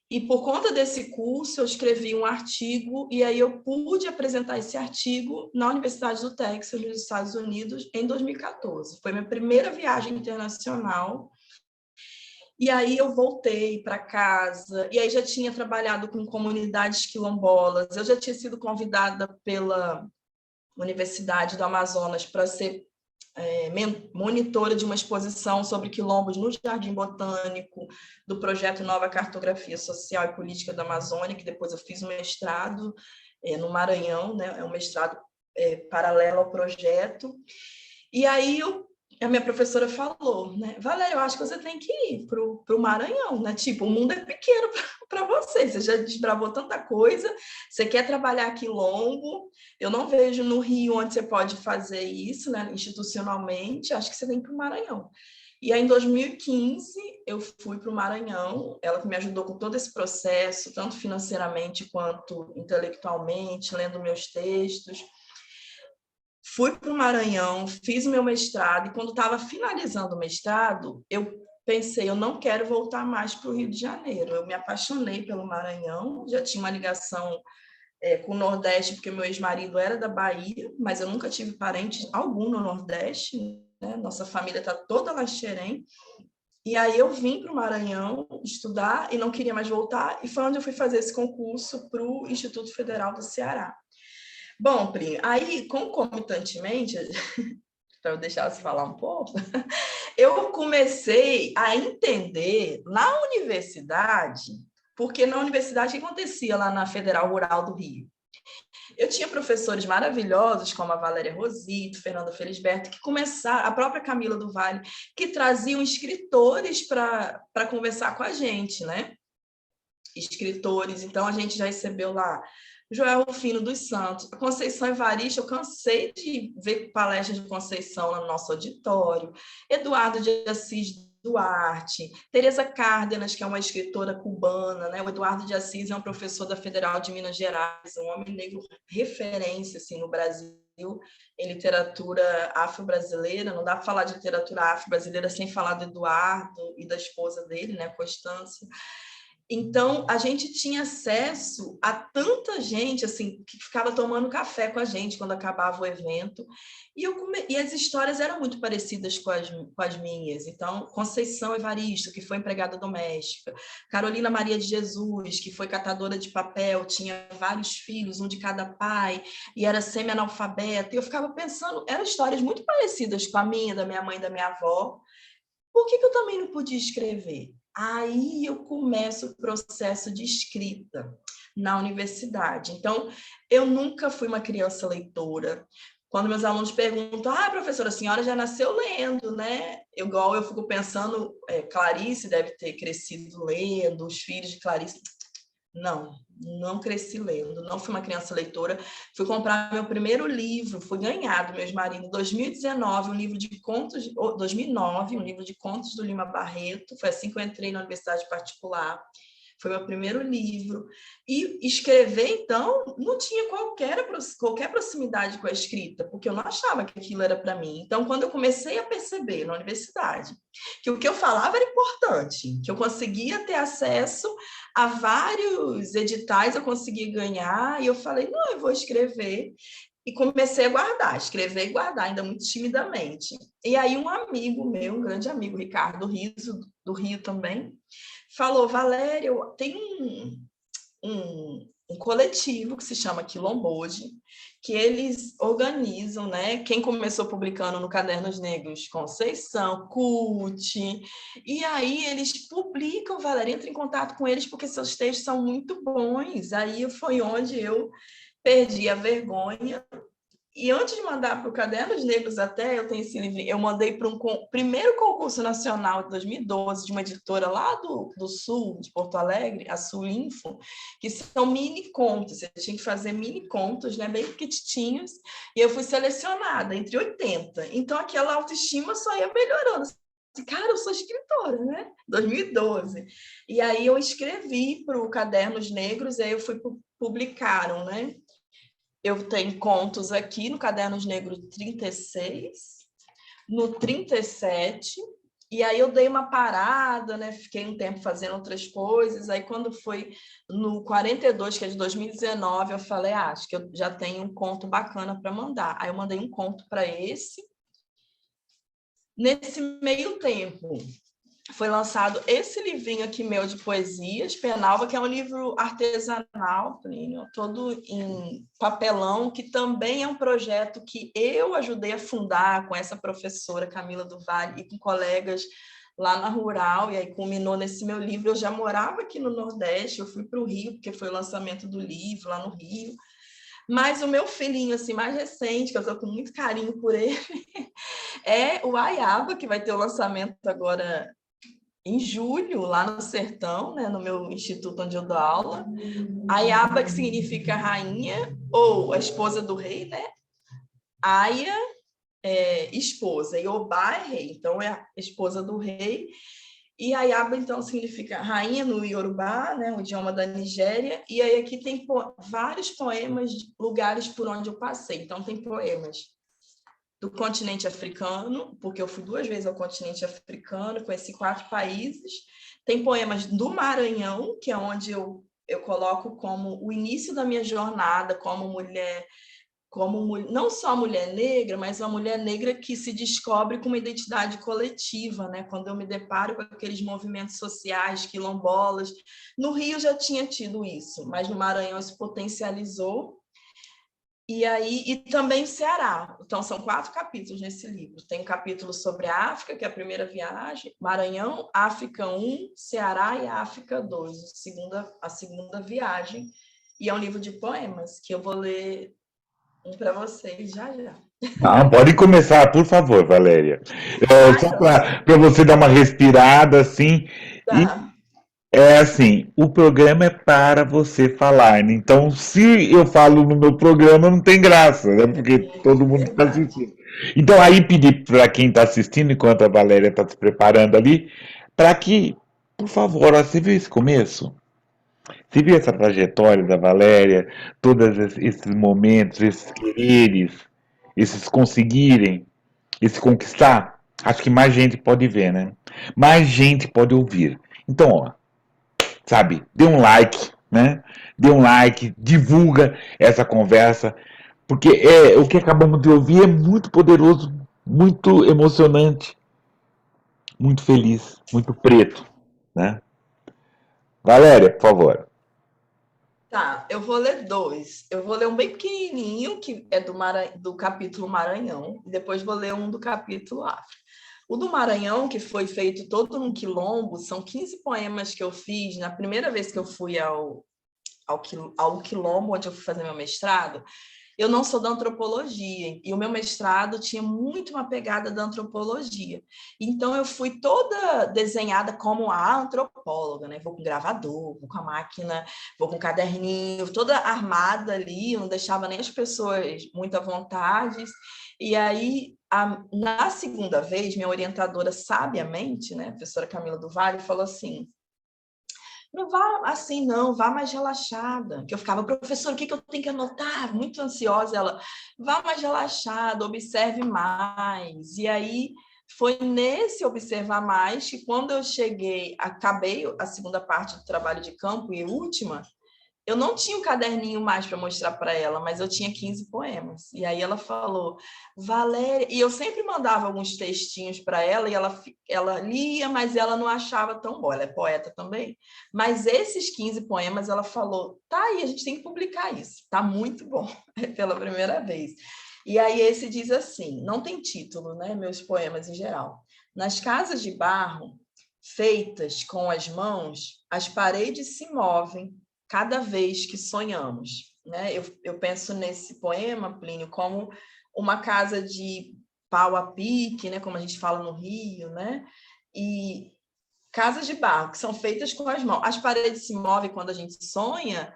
e por conta desse curso eu escrevi um artigo, e aí eu pude apresentar esse artigo na Universidade do Texas, nos Estados Unidos, em 2014. Foi minha primeira viagem internacional. E aí eu voltei para casa, e aí já tinha trabalhado com comunidades quilombolas, eu já tinha sido convidada pela Universidade do Amazonas para ser monitora de uma exposição sobre quilombos no Jardim Botânico, do projeto Nova Cartografia Social e Política da Amazônia, que depois eu fiz um mestrado no Maranhão, né? É um mestrado paralelo ao projeto. E aí eu a minha professora falou, né? Valéria, eu acho que você tem que ir para o Maranhão, né? Tipo, o mundo é pequeno para você, você já desbravou tanta coisa, você quer trabalhar aqui longo, eu não vejo no Rio onde você pode fazer isso, né? Institucionalmente, acho que você tem que ir para o Maranhão. E aí, em 2015, eu fui para o Maranhão, ela que me ajudou com todo esse processo, tanto financeiramente quanto intelectualmente, lendo meus textos. Fui para o Maranhão, fiz o meu mestrado, e quando estava finalizando o mestrado, eu pensei, eu não quero voltar mais para o Rio de Janeiro. Eu me apaixonei pelo Maranhão, já tinha uma ligação com o Nordeste, porque meu ex-marido era da Bahia, mas eu nunca tive parente algum no Nordeste, né? Nossa família está toda lá em Xerém. E aí eu vim para o Maranhão estudar e não queria mais voltar, e foi onde eu fui fazer esse concurso para o Instituto Federal do Ceará. Bom, Pri, aí, concomitantemente, para eu deixar você falar um pouco, eu comecei a entender na universidade, porque na universidade o que acontecia lá na Federal Rural do Rio? Eu tinha professores maravilhosos, como a Valéria Rosito, Fernanda Felisberto, que começaram, a própria Camila do Vale, que traziam escritores para conversar com a gente, né? Escritores, então a gente já recebeu lá Joel Rufino dos Santos, a Conceição Evaristo, eu cansei de ver palestras de Conceição no nosso auditório, Eduardo de Assis Duarte, Teresa Cárdenas, que é uma escritora cubana, né? O Eduardo de Assis é um professor da Federal de Minas Gerais, um homem negro referência assim, no Brasil, em literatura afro-brasileira, não dá para falar de literatura afro-brasileira sem falar do Eduardo e da esposa dele, né, Constância. Então, a gente tinha acesso a tanta gente assim que ficava tomando café com a gente quando acabava o evento. E as histórias eram muito parecidas com as minhas. Então, Conceição Evaristo, que foi empregada doméstica. Carolina Maria de Jesus, que foi catadora de papel, tinha vários filhos, um de cada pai, e era semi-analfabeta. E eu ficava pensando, eram histórias muito parecidas com a minha, da minha mãe e da minha avó. Por que eu também não podia escrever? Aí eu começo o processo de escrita na universidade. Então, eu nunca fui uma criança leitora. Quando meus alunos perguntam, professora, a senhora já nasceu lendo, né? Igual eu fico pensando, Clarice deve ter crescido lendo, os filhos de Clarice. Não cresci lendo, não fui uma criança leitora. Fui comprar meu primeiro livro, fui ganhar do meu ex-marido em 2019, um livro de contos, 2009, um livro de contos do Lima Barreto. Foi assim que eu entrei na universidade particular. Foi meu primeiro livro. E escrever, então, não tinha qualquer proximidade com a escrita, porque eu não achava que aquilo era para mim. Então, quando eu comecei a perceber na universidade que o que eu falava era importante, que eu conseguia ter acesso a vários editais, eu conseguia ganhar, e eu falei, não, eu vou escrever. E comecei a guardar, escrever e guardar, ainda muito timidamente. E aí um amigo meu, um grande amigo, Ricardo Riso, do Rio também, falou, Valéria, tem um coletivo que se chama Quilomboje, que eles organizam, né? Quem começou publicando no Cadernos Negros, Conceição, CUT, e aí eles publicam, Valéria, entra em contato com eles porque seus textos são muito bons. Aí foi onde eu perdi a vergonha. E antes de mandar para o Cadernos Negros até, eu tenho esse livro, eu mandei para primeiro concurso nacional de 2012, de uma editora lá do Sul, de Porto Alegre, a Sul Info, que são mini contos, você tinha que fazer mini contos, né, bem pequitinhos, e eu fui selecionada entre 80. Então, aquela autoestima só ia melhorando. Cara, eu sou escritora, né? 2012. E aí eu escrevi para o Cadernos Negros, e aí eu fui publicaram, né? Eu tenho contos aqui no Cadernos Negros 36, no 37, e aí eu dei uma parada, né? Fiquei um tempo fazendo outras coisas. Aí, quando foi no 42, que é de 2019, eu falei, acho que eu já tenho um conto bacana para mandar. Aí eu mandei um conto para esse. Nesse meio tempo, foi lançado esse livrinho aqui meu de poesias, Penalva, que é um livro artesanal, Plínio, todo em papelão, que também é um projeto que eu ajudei a fundar com essa professora Camila do Vale e com colegas lá na Rural, e aí culminou nesse meu livro. Eu já morava aqui no Nordeste, eu fui para o Rio, porque foi o lançamento do livro lá no Rio. Mas o meu filhinho assim, mais recente, que eu estou com muito carinho por ele, É o Aiaba, que vai ter o lançamento agora em julho, lá no Sertão, né, no meu instituto onde eu dou aula. Aiaba, que significa rainha, ou a esposa do rei, né? Aia, esposa, e Obá é rei, então é a esposa do rei. E Ayaba, então, significa rainha no Yorubá, né, o idioma da Nigéria. E aí aqui tem vários poemas de lugares por onde eu passei. Então, tem poemas do continente africano, porque eu fui 2 vezes ao continente africano, conheci 4 países. Tem poemas do Maranhão, que é onde eu coloco como o início da minha jornada como mulher, não só mulher negra, mas uma mulher negra que se descobre com uma identidade coletiva, né? Quando eu me deparo com aqueles movimentos sociais, quilombolas. No Rio já tinha tido isso, mas no Maranhão isso potencializou. E também o Ceará. Então, são 4 capítulos nesse livro. Tem um capítulo sobre a África, que é a primeira viagem, Maranhão, África 1, Ceará e África 2, a segunda viagem. E é um livro de poemas que eu vou ler para vocês já já. Ah, pode começar, por favor, Valéria. Só Então, para você dar uma respirada assim. E tá. é assim, o programa é para você falar, né? Então, se eu falo no meu programa, não tem graça, né? Porque todo mundo está Verdade. assistindo. Então, aí pedir para quem está assistindo, enquanto a Valéria está se preparando ali, para que, por favor, ó, você viu esse começo? Você viu essa trajetória da Valéria, todos esses momentos, esses quereres, esses conseguirem, esse conquistar? Acho que mais gente pode ver, né? Mais gente pode ouvir. Então, ó, sabe, dê um like, né? Dê um like, divulga essa conversa, porque o que acabamos de ouvir é muito poderoso, muito emocionante, muito feliz, muito preto, né? Valéria, por favor. Tá, eu vou ler 2. Eu vou ler um bem pequenininho, que é do capítulo Maranhão, e depois vou ler um do capítulo África. O do Maranhão, que foi feito todo num quilombo, são 15 poemas que eu fiz na primeira vez que eu fui ao quilombo, onde eu fui fazer meu mestrado. Eu não sou da antropologia e o meu mestrado tinha muito uma pegada da antropologia. Então eu fui toda desenhada como a antropóloga, né? Vou com gravador, vou com a máquina, vou com caderninho, toda armada ali, não deixava nem as pessoas muito à vontade. E aí, na segunda vez, minha orientadora sabiamente, né, a professora Camila do Vale, falou assim: não vá assim, não, vá mais relaxada. Que eu ficava, professor, o que eu tenho que anotar? Muito ansiosa. Ela, vá mais relaxada, observe mais. E aí foi nesse observar mais que quando eu cheguei, acabei a segunda parte do trabalho de campo e última, eu não tinha um caderninho mais para mostrar para ela, mas eu tinha 15 poemas. E aí ela falou, Valéria, e eu sempre mandava alguns textinhos para ela e ela lia, mas ela não achava tão bom. Ela é poeta também. Mas esses 15 poemas, ela falou, tá aí, a gente tem que publicar isso. Tá muito bom, pela primeira vez. E aí esse diz assim, não tem título, né, meus poemas em geral. Nas casas de barro, feitas com as mãos, as paredes se movem cada vez que sonhamos. Né? Eu penso nesse poema, Plínio, como uma casa de pau a pique, né? Como a gente fala no Rio, né? E casas de barro, que são feitas com as mãos. As paredes se movem quando a gente sonha,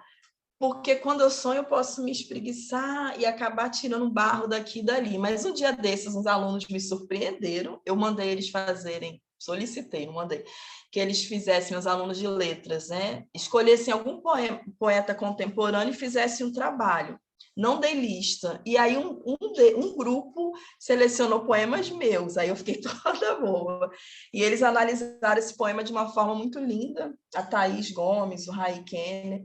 porque quando eu sonho eu posso me espreguiçar e acabar tirando barro daqui e dali. Mas um dia desses, uns alunos me surpreenderam, eu mandei eles fazerem, solicitei, não mandei, que eles fizessem, meus alunos de letras, né? Escolhessem algum poeta contemporâneo e fizessem um trabalho. Não dei lista. E aí um grupo selecionou poemas meus. Aí eu fiquei toda boa. E eles analisaram esse poema de uma forma muito linda. A Thaís Gomes, o Rai Kenner.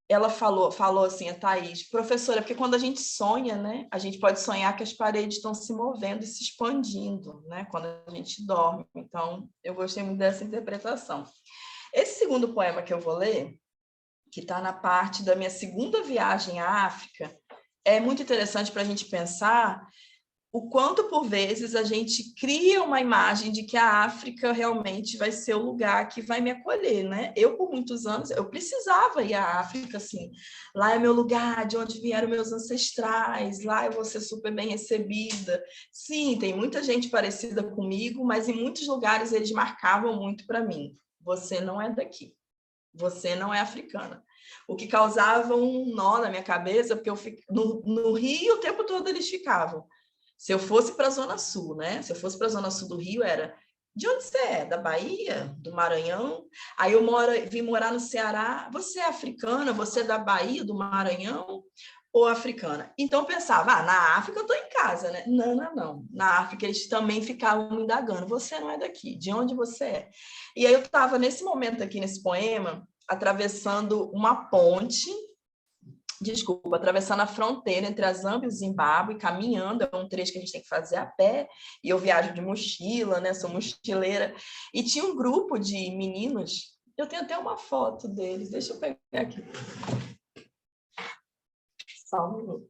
Ela falou assim, a Thaís, professora, porque quando a gente sonha, né, a gente pode sonhar que as paredes estão se movendo e se expandindo, né, quando a gente dorme. Então, eu gostei muito dessa interpretação. Esse segundo poema que eu vou ler, que está na parte da minha segunda viagem à África, é muito interessante para a gente pensar o quanto, por vezes, a gente cria uma imagem de que a África realmente vai ser o lugar que vai me acolher, né? Eu, por muitos anos, eu precisava ir à África, assim. Lá é meu lugar, de onde vieram meus ancestrais, lá eu vou ser super bem recebida. Sim, tem muita gente parecida comigo, mas em muitos lugares eles marcavam muito para mim. Você não é daqui. Você não é africana. O que causava um nó na minha cabeça, porque no Rio o tempo todo eles ficavam. Se eu fosse para a Zona Sul, né? Se eu fosse para a Zona Sul do Rio, era de onde você é? Da Bahia? Do Maranhão? Aí eu vim morar no Ceará. Você é africana? Você é da Bahia, do Maranhão? Ou africana? Então eu pensava, na África eu estou em casa, né? Não, não, não. Na África eles também ficavam me indagando. Você não é daqui. De onde você é? E aí eu estava nesse momento aqui, nesse poema, atravessando uma ponte, atravessando a fronteira entre a Zâmbia e o Zimbábue, caminhando, é um trecho que a gente tem que fazer a pé, e eu viajo de mochila, né, sou mochileira, e tinha um grupo de meninos, eu tenho até uma foto deles, deixa eu pegar aqui. Só um minuto.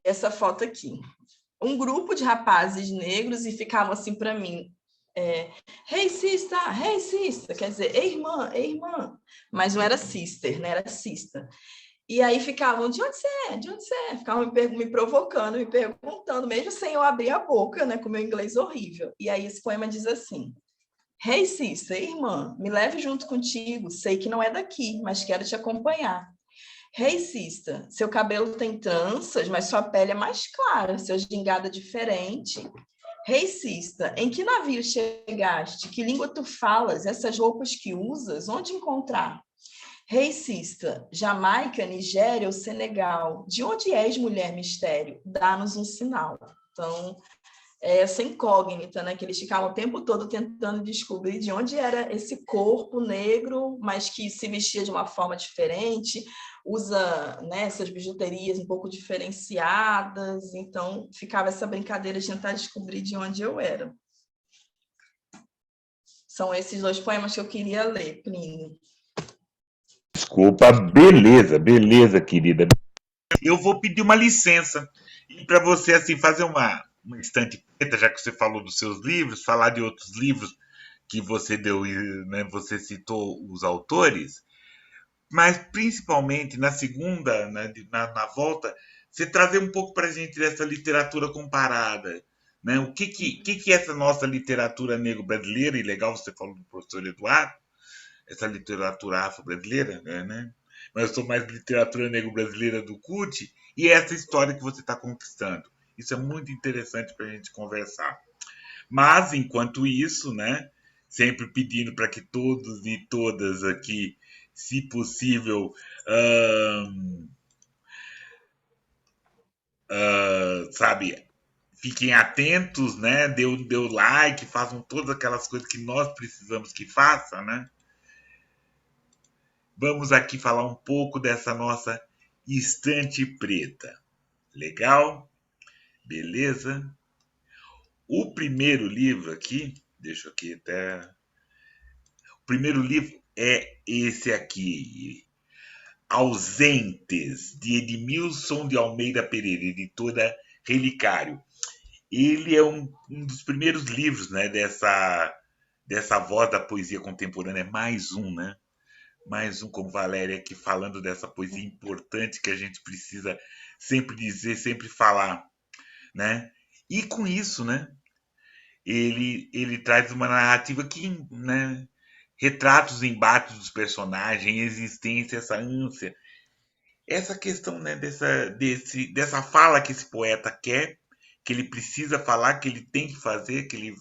Essa foto aqui. Um grupo de rapazes negros e ficavam assim para mim, hey sister, quer dizer, ei irmã, mas não era sister, né, era sister. E aí ficavam, de onde você é? De onde você é? Ficavam me provocando, me perguntando, mesmo sem eu abrir a boca, né, com meu inglês horrível. E aí esse poema diz assim, hey sister, irmã, me leve junto contigo, sei que não é daqui, mas quero te acompanhar. Hey sister, seu cabelo tem tranças, mas sua pele é mais clara, seu gingado é diferente. Hey sister, em que navio chegaste? Que língua tu falas? Essas roupas que usas, onde encontrar? Hey sister, Jamaica, Nigéria ou Senegal? De onde és, mulher mistério? Dá-nos um sinal. Então, é essa incógnita, né? Que eles ficavam o tempo todo tentando descobrir de onde era esse corpo negro, mas que se vestia de uma forma diferente, usa, né, essas bijuterias um pouco diferenciadas. Então, ficava essa brincadeira de tentar descobrir de onde eu era. São esses dois poemas que eu queria ler, Plínio. Desculpa, beleza, querida. Eu vou pedir uma licença e para você assim fazer uma estante preta, já que você falou dos seus livros, falar de outros livros que você deu, né, você citou os autores, mas principalmente na segunda, né, na volta, você trazer um pouco para a gente dessa literatura comparada. Né? O que é essa nossa literatura negro-brasileira? E legal você falou do professor Eduardo, essa literatura afro-brasileira, né? Mas eu sou mais literatura negro-brasileira do CUT, e é essa história que você está conquistando. Isso é muito interessante para a gente conversar. Mas, enquanto isso, né, sempre pedindo para que todos e todas aqui, se possível, sabe, fiquem atentos, né, deu like, façam todas aquelas coisas que nós precisamos que façam, né? Vamos aqui falar um pouco dessa nossa estante preta. Legal? Beleza? O primeiro livro aqui, deixa eu aqui até. O primeiro livro é esse aqui, Ausentes, de Edmilson de Almeida Pereira, editora Relicário. Ele é um dos primeiros livros, né, dessa voz da poesia contemporânea, mais um, né? Mais um com Valéria aqui falando dessa poesia importante que a gente precisa sempre dizer, sempre falar, né? E com isso, né? Ele traz uma narrativa que, né? Retrata os embates dos personagens, a existência, essa ânsia, essa questão, né? Dessa fala que esse poeta quer, que ele precisa falar, que ele tem que fazer, que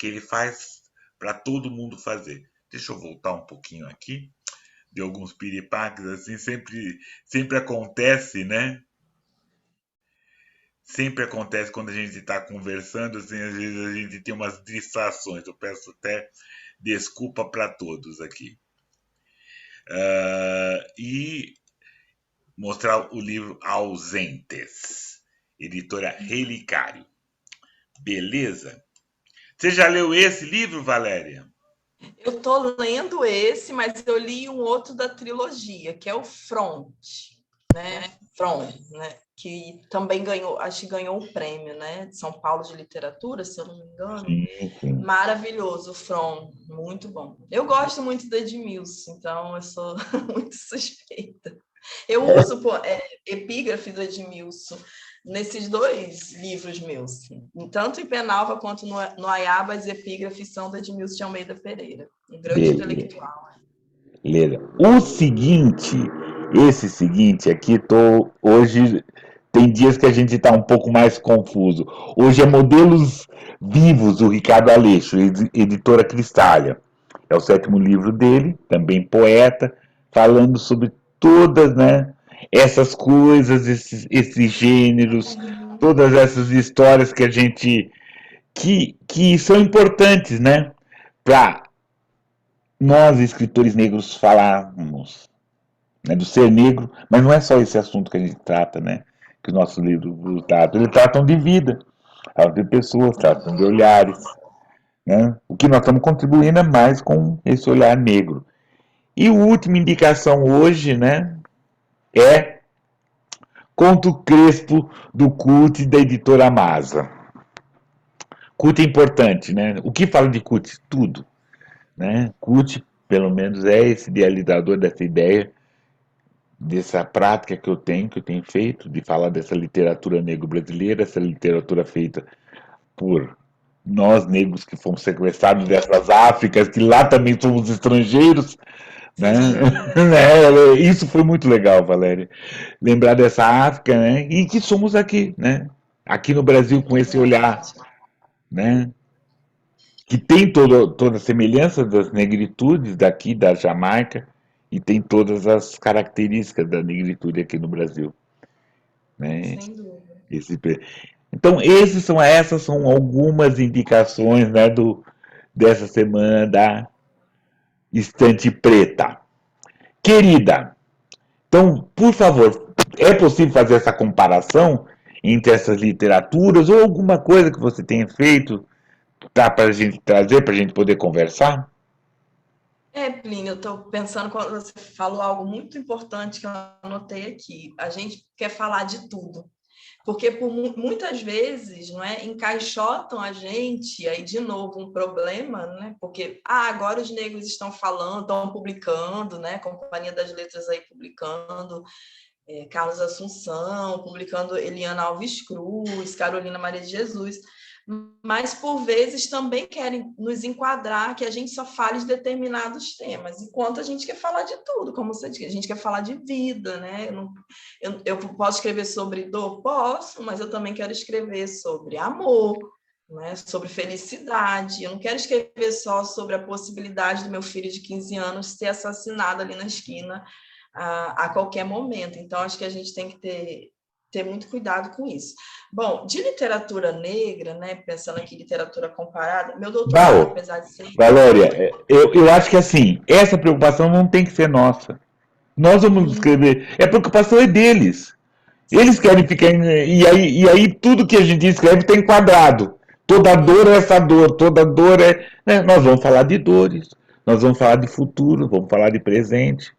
ele faz para todo mundo fazer. Deixa eu voltar um pouquinho aqui de alguns piripaques, assim, sempre acontece, né? Sempre acontece quando a gente está conversando, assim, às vezes a gente tem umas distrações. Eu peço até desculpa para todos aqui. E mostrar o livro Ausentes, editora Relicário. Beleza? Você já leu esse livro, Valéria? Eu estou lendo esse, mas eu li um outro da trilogia, que é o Front. né? From, né? Que também ganhou, acho que ganhou o prêmio, né? De São Paulo de literatura, se eu não me engano. Sim, sim. Maravilhoso, From, muito bom. Eu gosto muito do Edmilson, então eu sou muito suspeita. Eu uso epígrafe do Edmilson nesses 2 livros meus. Tanto em Penalva quanto no Ayaba, as epígrafes são do Edmilson de Almeida Pereira, um grande Beleza. intelectual. Beleza. Esse seguinte aqui, hoje tem dias que a gente está um pouco mais confuso. Hoje é Modelos Vivos, do Ricardo Aleixo, editora Cristália. É o 7º livro dele, também poeta, falando sobre todas, né, essas coisas, esses gêneros, todas essas histórias que a gente que são importantes, né, para nós escritores negros falarmos, né, do ser negro, mas não é só esse assunto que a gente trata, né, que os nossos livros tratam. Eles tratam de vida, tratam de pessoas, tratam de olhares, né? O que nós estamos contribuindo é mais com esse olhar negro. E a última indicação hoje, né, é Conto Crespo do CUT da editora Masa. CUT é importante, né? O que fala de CUT? Tudo, né? CUT, pelo menos, é esse idealizador dessa ideia, dessa prática que eu tenho feito, de falar dessa literatura negro-brasileira, essa literatura feita por nós negros que fomos sequestrados dessas Áfricas, que lá também somos estrangeiros, né? Isso foi muito legal, Valéria. Lembrar dessa África, né? E que somos aqui, né? Aqui no Brasil com esse olhar, né? Que tem toda a semelhança das negritudes daqui da Jamaica e tem todas as características da negritude aqui no Brasil, né? Sem dúvida. Esse, então, essas são algumas indicações, né, dessa semana da Estante Preta. Querida, então, por favor, é possível fazer essa comparação entre essas literaturas ou alguma coisa que você tenha feito para a gente trazer, para a gente poder conversar? Plínio, eu estou pensando quando você falou algo muito importante que eu anotei aqui. A gente quer falar de tudo, porque muitas vezes, não é, encaixotam a gente, aí de novo um problema, né? Porque agora os negros estão falando, estão publicando, né? Companhia das Letras aí publicando, Carlos Assunção, publicando Eliana Alves Cruz, Carolina Maria de Jesus, mas por vezes também querem nos enquadrar que a gente só fale de determinados temas, enquanto a gente quer falar de tudo, como você disse, a gente quer falar de vida, né? Eu posso escrever sobre dor? Posso, mas eu também quero escrever sobre amor, né? Sobre felicidade. Eu não quero escrever só sobre a possibilidade do meu filho de 15 anos ser assassinado ali na esquina a qualquer momento. Então, acho que a gente tem que ter muito cuidado com isso. Bom, de literatura negra, né, pensando aqui em literatura comparada, meu doutorado, Val, apesar de ser... Valória, Oi? eu acho que assim, essa preocupação não tem que ser nossa. Nós vamos escrever. A preocupação é deles. Eles querem Sim. ficar. E aí tudo que a gente escreve tem quadrado. Toda dor é essa dor, toda dor é. Né? Nós vamos falar de dores, nós vamos falar de futuro, vamos falar de presente.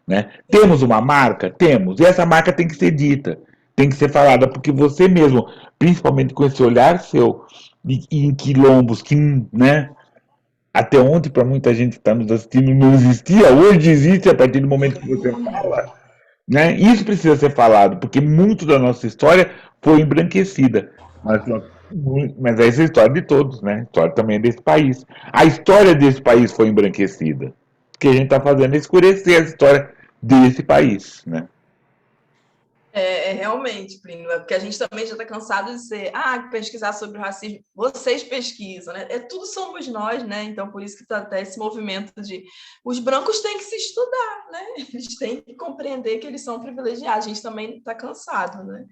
Né? Temos uma marca? Temos. E essa marca tem que ser dita, tem que ser falada, porque você mesmo, principalmente com esse olhar seu, em quilombos, que, né, até ontem, para muita gente que está nos assistindo, não existia, hoje existe a partir do momento que você fala. Né? Isso precisa ser falado, porque muito da nossa história foi embranquecida. Mas, mas essa é a história de todos, né? A história também é desse país. A história desse país foi embranquecida. O que a gente está fazendo é escurecer a história desse país, né? Realmente, Plínio, porque a gente também já está cansado de ser, pesquisar sobre o racismo, vocês pesquisam, né? Tudo somos nós, né? Então, por isso que está até esse movimento de os brancos têm que se estudar, né? Eles têm que compreender que eles são privilegiados, a gente também está cansado, né?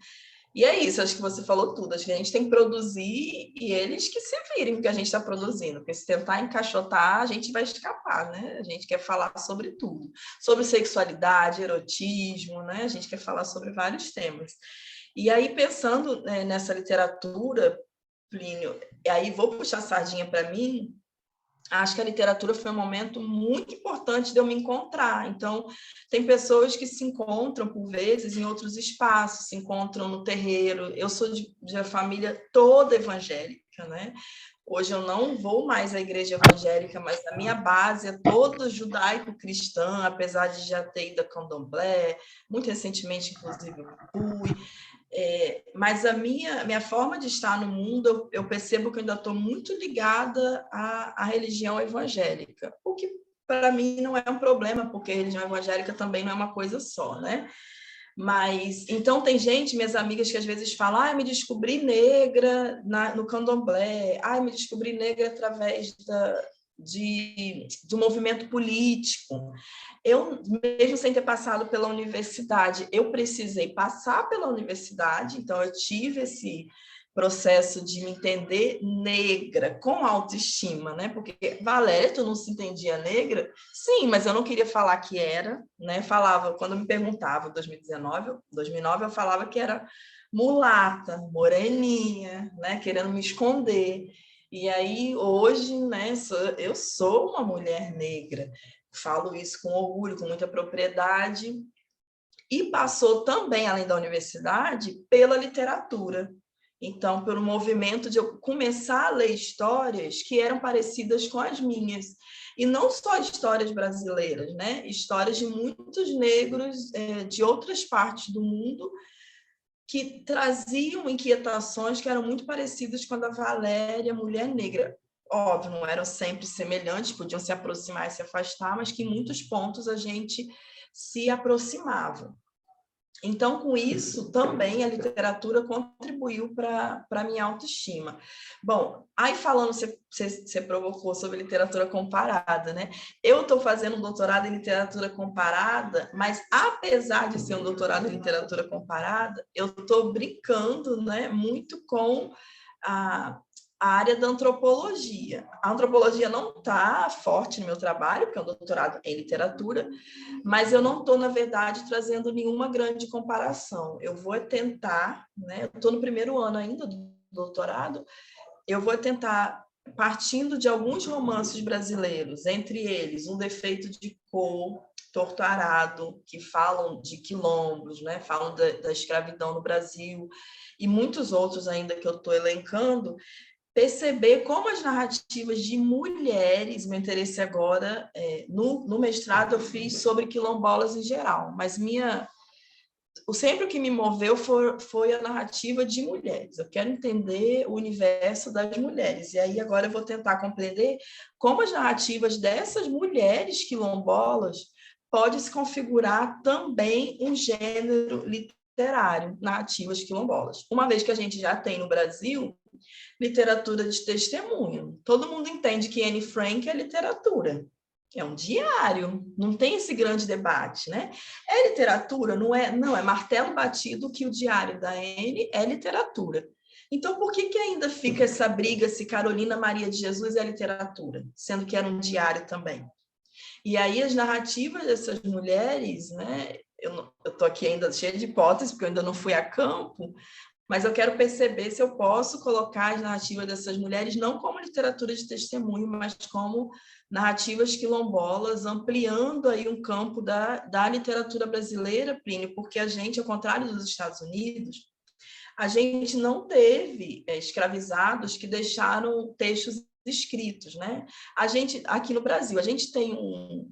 E é isso, acho que você falou tudo. Acho que a gente tem que produzir e eles que se virem o que a gente está produzindo, porque se tentar encaixotar, a gente vai escapar, né? A gente quer falar sobre tudo, sobre sexualidade, erotismo, né? A gente quer falar sobre vários temas. E aí, pensando, nessa literatura, Plínio, e aí vou puxar a sardinha para mim, acho que a literatura foi um momento muito importante de eu me encontrar. Então, tem pessoas que se encontram, por vezes, em outros espaços, se encontram no terreiro. Eu sou de família toda evangélica, né? Hoje eu não vou mais à igreja evangélica, mas a minha base é toda judaico-cristã, apesar de já ter ido a candomblé, muito recentemente, inclusive, eu fui. Mas a minha forma de estar no mundo, eu percebo que eu ainda estou muito ligada à religião evangélica, o que para mim não é um problema, porque a religião evangélica também não é uma coisa só, né? Mas, então, tem gente, minhas amigas, que às vezes falam, me descobri negra no candomblé, me descobri negra através do movimento político. Eu, mesmo sem ter passado pela universidade, eu precisei passar pela universidade, então eu tive esse processo de me entender negra, com autoestima, né? Porque, Valéria, tu não se entendia negra? Sim, mas eu não queria falar que era, né? Falava, quando me perguntavam, 2009, eu falava que era mulata, moreninha, né? Querendo me esconder. E aí, hoje, né, eu sou uma mulher negra, falo isso com orgulho, com muita propriedade, e passou também, além da universidade, pela literatura. Então, pelo movimento de eu começar a ler histórias que eram parecidas com as minhas. E não só histórias brasileiras, né? Histórias de muitos negros de outras partes do mundo que traziam inquietações que eram muito parecidas com a da Valéria, mulher negra. Óbvio, não eram sempre semelhantes, podiam se aproximar e se afastar, mas que em muitos pontos a gente se aproximava. Então, com isso, também a literatura contribuiu para a minha autoestima. Bom, aí falando, você provocou sobre literatura comparada, né? Eu estou fazendo um doutorado em literatura comparada, mas apesar de ser um doutorado em literatura comparada, eu estou brincando, né, muito com a, a área da antropologia. A antropologia não está forte no meu trabalho, porque é um doutorado em literatura, mas eu não estou, na verdade, trazendo nenhuma grande comparação. Eu vou tentar, né? Eu estou no primeiro ano ainda do doutorado, eu vou tentar, partindo de alguns romances brasileiros, entre eles Um Defeito de Cor, Torto Arado, que falam de quilombos, né? Falam da escravidão no Brasil, e muitos outros ainda que eu estou elencando, perceber como as narrativas de mulheres, meu interesse agora, no mestrado eu fiz sobre quilombolas em geral, mas sempre o que me moveu foi a narrativa de mulheres. Eu quero entender o universo das mulheres. E aí agora eu vou tentar compreender como as narrativas dessas mulheres quilombolas pode se configurar também um gênero literário, narrativas quilombolas. Uma vez que a gente já tem no Brasil literatura de testemunho. Todo mundo entende que Anne Frank é literatura. É um diário, não tem esse grande debate, né? É literatura? Não, é martelo batido que o diário da Anne é literatura. Então, por que ainda fica essa briga se Carolina Maria de Jesus é literatura, sendo que era um diário também? E aí as narrativas dessas mulheres, né? Eu estou aqui ainda cheia de hipóteses, porque eu ainda não fui a campo, mas eu quero perceber se eu posso colocar as narrativas dessas mulheres não como literatura de testemunho, mas como narrativas quilombolas, ampliando aí um campo da literatura brasileira, Plínio, porque a gente, ao contrário dos Estados Unidos, a gente não teve escravizados que deixaram textos escritos, né? A gente, aqui no Brasil, a gente tem um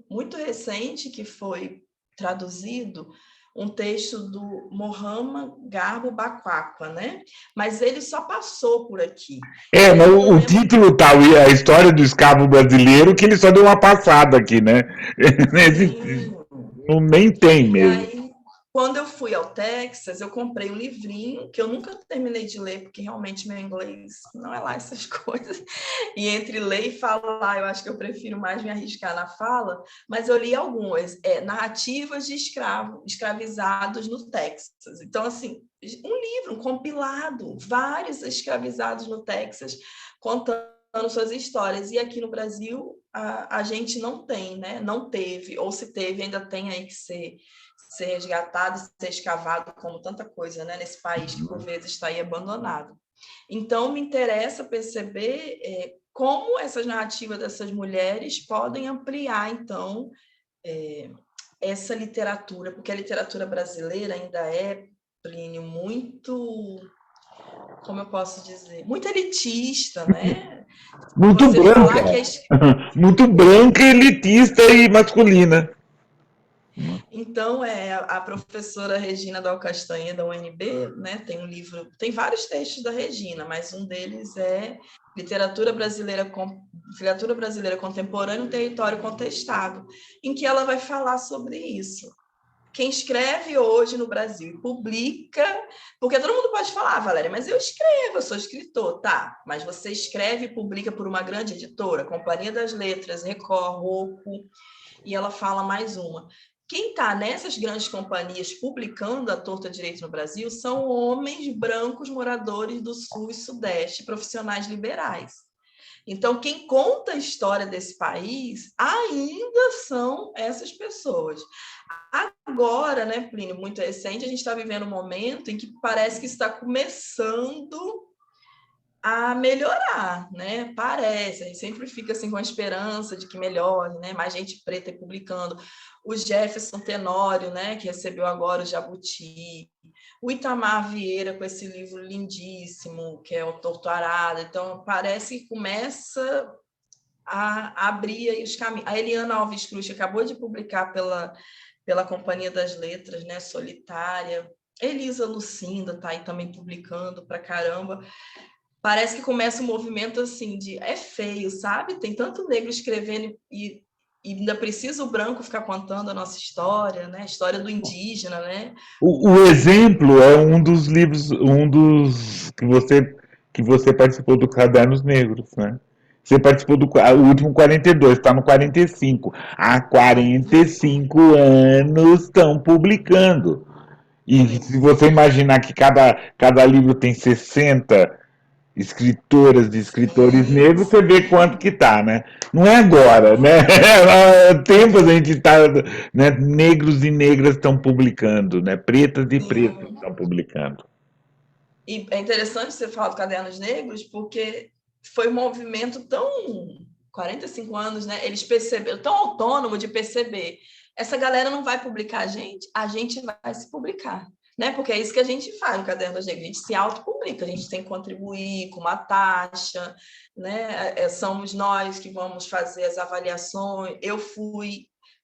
muito recente que foi traduzido, um texto do Mohamed Garbo Bakwaqa, né? Mas ele só passou por aqui. Mas Ele é um o poema. título tal, a história do escravo brasileiro, que ele só deu uma passada aqui, né? Sim. Não, nem tem E mesmo. aí, quando eu fui ao Texas, eu comprei um livrinho que eu nunca terminei de ler, porque realmente meu inglês não é lá essas coisas. E entre ler e falar, eu acho que eu prefiro mais me arriscar na fala, mas eu li algumas, narrativas de escravizados no Texas. Então, assim, um livro, um compilado, vários escravizados no Texas, contando suas histórias. E aqui no Brasil, a gente não tem, né? Não teve, ou se teve, ainda tem aí que ser resgatado, ser escavado, como tanta coisa, né? Nesse país que, por vezes, está aí abandonado. Então, me interessa perceber como essas narrativas dessas mulheres podem ampliar, então, essa literatura, porque a literatura brasileira ainda é, Plínio, muito, como eu posso dizer, muito elitista, né? Muito Você falar que branca. Muito branca, elitista e masculina. Então, a professora Regina Dal Castanha, da UNB, né, tem um livro, tem vários textos da Regina, mas um deles é Literatura Brasileira Contemporânea, um Território Contestado, em que ela vai falar sobre isso. Quem escreve hoje no Brasil e publica, porque todo mundo pode falar, Valéria, mas eu escrevo, eu sou escritor, tá, mas você escreve e publica por uma grande editora, Companhia das Letras, Record, Roku, e ela fala mais uma. Quem está nessas grandes companhias publicando a torta direito no Brasil são homens brancos moradores do Sul e Sudeste, profissionais liberais. Então, quem conta a história desse país ainda são essas pessoas. Agora, né, Plínio, muito recente, a gente está vivendo um momento em que parece que está começando a melhorar, né? Parece, a gente sempre fica assim com a esperança de que melhore, né? Mais gente preta publicando. O Jefferson Tenório, né, que recebeu agora o Jabuti, o Itamar Vieira com esse livro lindíssimo, que é o Torturado. Então, parece que começa a abrir aí os caminhos. A Eliana Alves Cruz acabou de publicar pela Companhia das Letras, né, Solitária. Elisa Lucinda está aí também publicando para caramba. Parece que começa um movimento assim de é feio, sabe? Tem tanto negro escrevendo e ainda precisa o branco ficar contando a nossa história, né? A história do indígena, né? O exemplo é um dos livros, um dos que você participou do Cadernos Negros, né? Você participou do o último 42, está no 45. Há 45 anos estão publicando. E se você imaginar que cada livro tem 60 escritoras de escritores Sim, negros, você vê quanto sim. que tá, né? Não é agora, né? Há tempos a gente tá, né? Negros e negras estão publicando, né? Pretas e pretos Sim. estão publicando. E é interessante você falar do Cadernos Negros, porque foi um movimento tão 45 anos, né? Eles perceberam, tão autônomo de perceber. Essa galera não vai publicar a gente vai se publicar. Né? Porque é isso que a gente faz no Caderno Negros, a gente se autopublica, a gente tem que contribuir com uma taxa, né? Somos nós que vamos fazer as avaliações.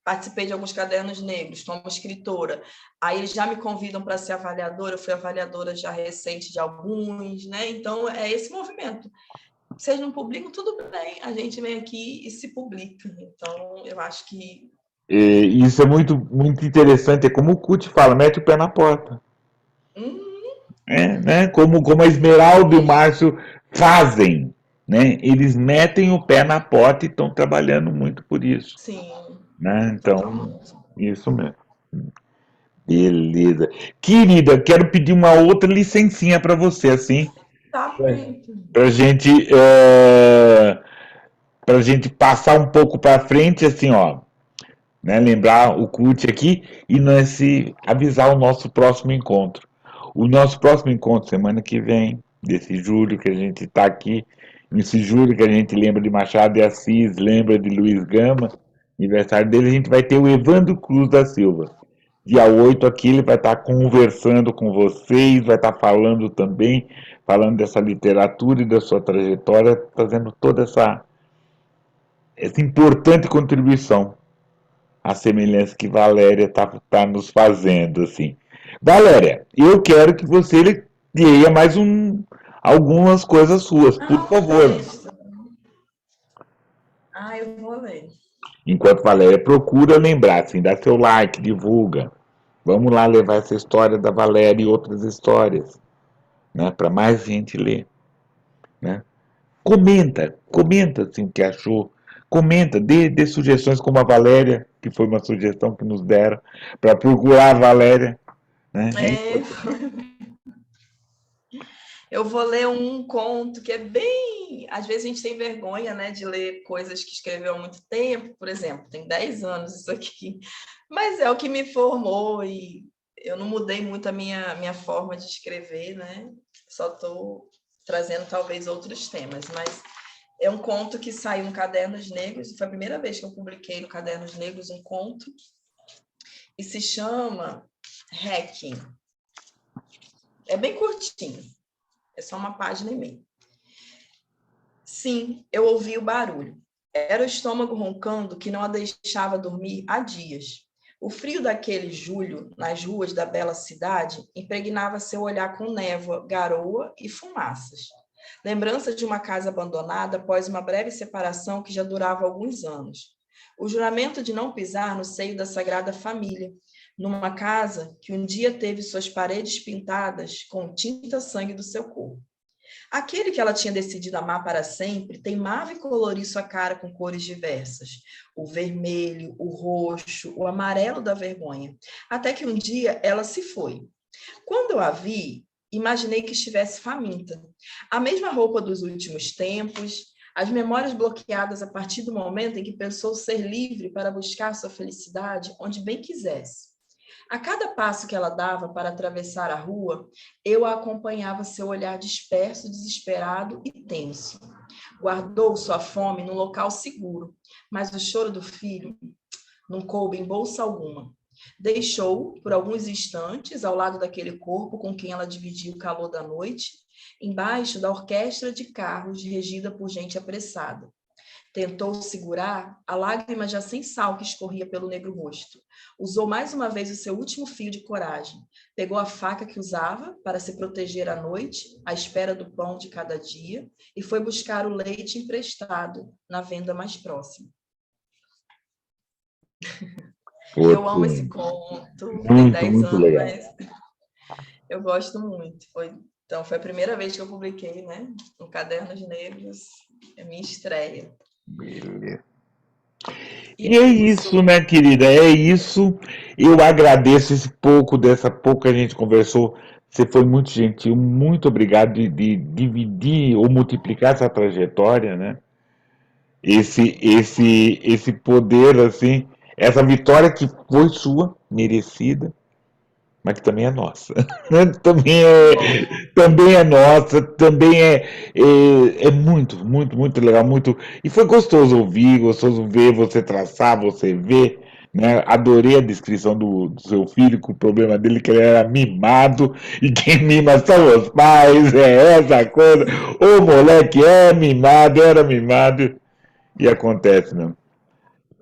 Participei de alguns cadernos negros como escritora. Aí eles já me convidam para ser avaliadora, eu fui avaliadora já recente de alguns, né? Então é esse movimento. Vocês não publicam, tudo bem, a gente vem aqui e se publica. Então eu acho que. E isso é muito interessante, é como o Kut fala, mete o pé na porta. É, né? Como a Esmeralda e o Márcio fazem, né? Eles metem o pé na porta e estão trabalhando muito por isso, Sim, né? Então, totalmente. isso mesmo. Beleza. Querida, quero pedir uma outra licencinha para você, assim, Tá bem. para gente, para gente passar um pouco para frente, assim, ó, né? Lembrar o CUT aqui e nós se avisar o nosso próximo encontro. O nosso próximo encontro, semana que vem, desse julho que a gente está aqui, nesse julho que a gente lembra de Machado de Assis, lembra de Luiz Gama, aniversário dele, a gente vai ter o Evandro Cruz da Silva. Dia 8 aqui ele vai estar conversando com vocês, vai estar falando também, falando dessa literatura e da sua trajetória, fazendo toda essa importante contribuição, a semelhança que Valéria está nos fazendo, assim. Valéria, eu quero que você leia mais algumas coisas suas, por Ah, um favor. texto. Ah, eu vou ler. Enquanto Valéria procura lembrar, assim, dá seu like, divulga. Vamos lá levar essa história da Valéria e outras histórias, né, para mais gente ler, né? Comenta assim o que achou. Comenta, dê sugestões como a Valéria, que foi uma sugestão que nos deram, para procurar a Valéria, né? É É, importante. eu vou ler um conto que é bem. Às vezes a gente tem vergonha, né, de ler coisas que escreveu há muito tempo, por exemplo, tem 10 anos isso aqui, mas é o que me formou e eu não mudei muito a minha forma de escrever, né? Só estou trazendo talvez outros temas, mas É um conto que saiu no Cadernos Negros, foi a primeira vez que eu publiquei no Cadernos Negros um conto, e se chama Hacking. É bem curtinho, é só uma página e meia. Sim, eu ouvi o barulho. Era o estômago roncando que não a deixava dormir há dias. O frio daquele julho, nas ruas da bela cidade, impregnava seu olhar com névoa, garoa e fumaças. Lembrança de uma casa abandonada após uma breve separação que já durava alguns anos. O juramento de não pisar no seio da Sagrada Família, numa casa que um dia teve suas paredes pintadas com tinta sangue do seu corpo. Aquele que ela tinha decidido amar para sempre teimava em colorir sua cara com cores diversas: o vermelho, o roxo, o amarelo da vergonha. Até que um dia ela se foi. Quando eu a vi, imaginei que estivesse faminta. A mesma roupa dos últimos tempos, as memórias bloqueadas a partir do momento em que pensou ser livre para buscar sua felicidade onde bem quisesse. A cada passo que ela dava para atravessar a rua, eu a acompanhava seu olhar disperso, desesperado e tenso. Guardou sua fome num local seguro, mas o choro do filho não coube em bolsa alguma. Deixou-o por alguns instantes ao lado daquele corpo com quem ela dividia o calor da noite, embaixo da orquestra de carros regida por gente apressada. Tentou segurar a lágrima já sem sal que escorria pelo negro rosto. Usou mais uma vez o seu último fio de coragem. Pegou a faca que usava para se proteger à noite, à espera do pão de cada dia, e foi buscar o leite emprestado na venda mais próxima. Eu amo esse conto, tem 10 muito anos, legal. mas eu gosto muito. Então, foi a primeira vez que eu publiquei, né, no Cadernos Negros, é minha estreia. Beleza. E E é isso, né, querida? É isso. Eu agradeço esse pouco, dessa pouco que a gente conversou. Você foi muito gentil. Muito obrigado de dividir ou multiplicar essa trajetória, né? Esse poder, assim, essa vitória que foi sua, merecida, mas que também é nossa. também, que bom. também é nossa, também é muito, muito, muito legal. Muito, e foi gostoso ouvir, gostoso ver você traçar, você ver. Né? Adorei a descrição do seu filho, com o problema dele que ele era mimado, e quem mima são os pais, é essa coisa. O moleque é mimado, era mimado, e acontece mesmo.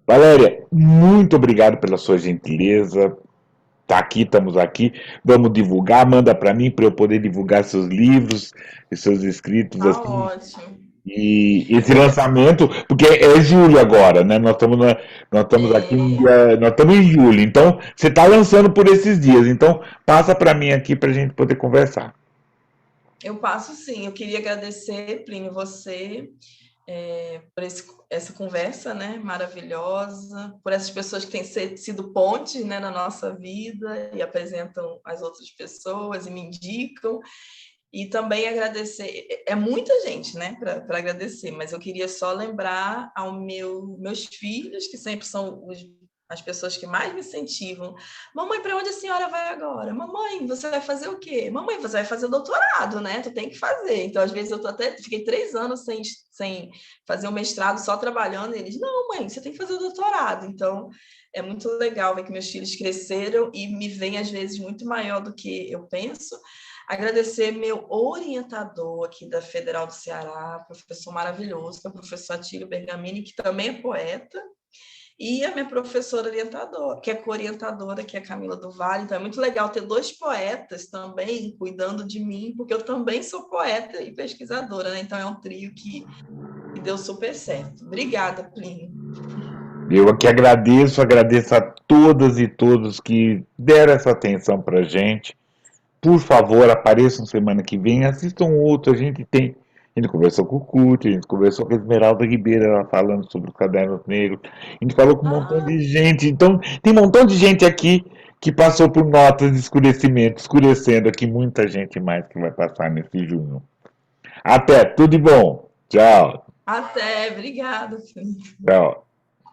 Valéria, muito obrigado pela sua gentileza. Tá aqui, estamos aqui. Vamos divulgar, manda para mim para eu poder divulgar seus livros e seus escritos Tá assim. ótimo. E esse Eu vou. lançamento, porque é julho agora, né? Nós estamos aqui, nós estamos em julho. Então, você está lançando por esses dias. Então, passa para mim aqui para a gente poder conversar. Eu passo sim. Eu queria agradecer, Plínio, você por essa conversa, né, maravilhosa, por essas pessoas que têm sido pontes, né, na nossa vida e apresentam as outras pessoas e me indicam. E também agradecer, é muita gente, né, para agradecer, mas eu queria só lembrar aos meus filhos, que sempre são as pessoas que mais me incentivam. Mamãe, para onde a senhora vai agora? Mamãe, você vai fazer o quê? Mamãe, você vai fazer doutorado, né? Tu tem que fazer. Então, às vezes, fiquei 3 anos sem fazer o mestrado, só trabalhando, e eles, não, mãe, você tem que fazer o doutorado. Então, é muito legal ver que meus filhos cresceram e me veem, às vezes, muito maior do que eu penso. Agradecer meu orientador aqui da Federal do Ceará, professor maravilhoso, que é o professor Atílio Bergamini, que também é poeta, e a minha professora orientadora, que é co-orientadora, que é a Camila do Vale. Então, é muito legal ter 2 poetas também cuidando de mim, porque eu também sou poeta e pesquisadora, né? Então, é um trio que deu super certo. Obrigada, Plínio. Eu aqui agradeço a todas e todos que deram essa atenção para gente. Por favor, apareçam semana que vem, assistam outro. A gente conversou com o Curti, a gente conversou com a Esmeralda Ribeiro, ela falando sobre os cadernos negros. A gente falou com um montão Ah, de gente. Então, tem um montão de gente aqui que passou por notas de escurecimento, escurecendo aqui muita gente mais que vai passar nesse junho. Até, tudo de bom. Tchau. até, obrigada, Plínio. Tchau.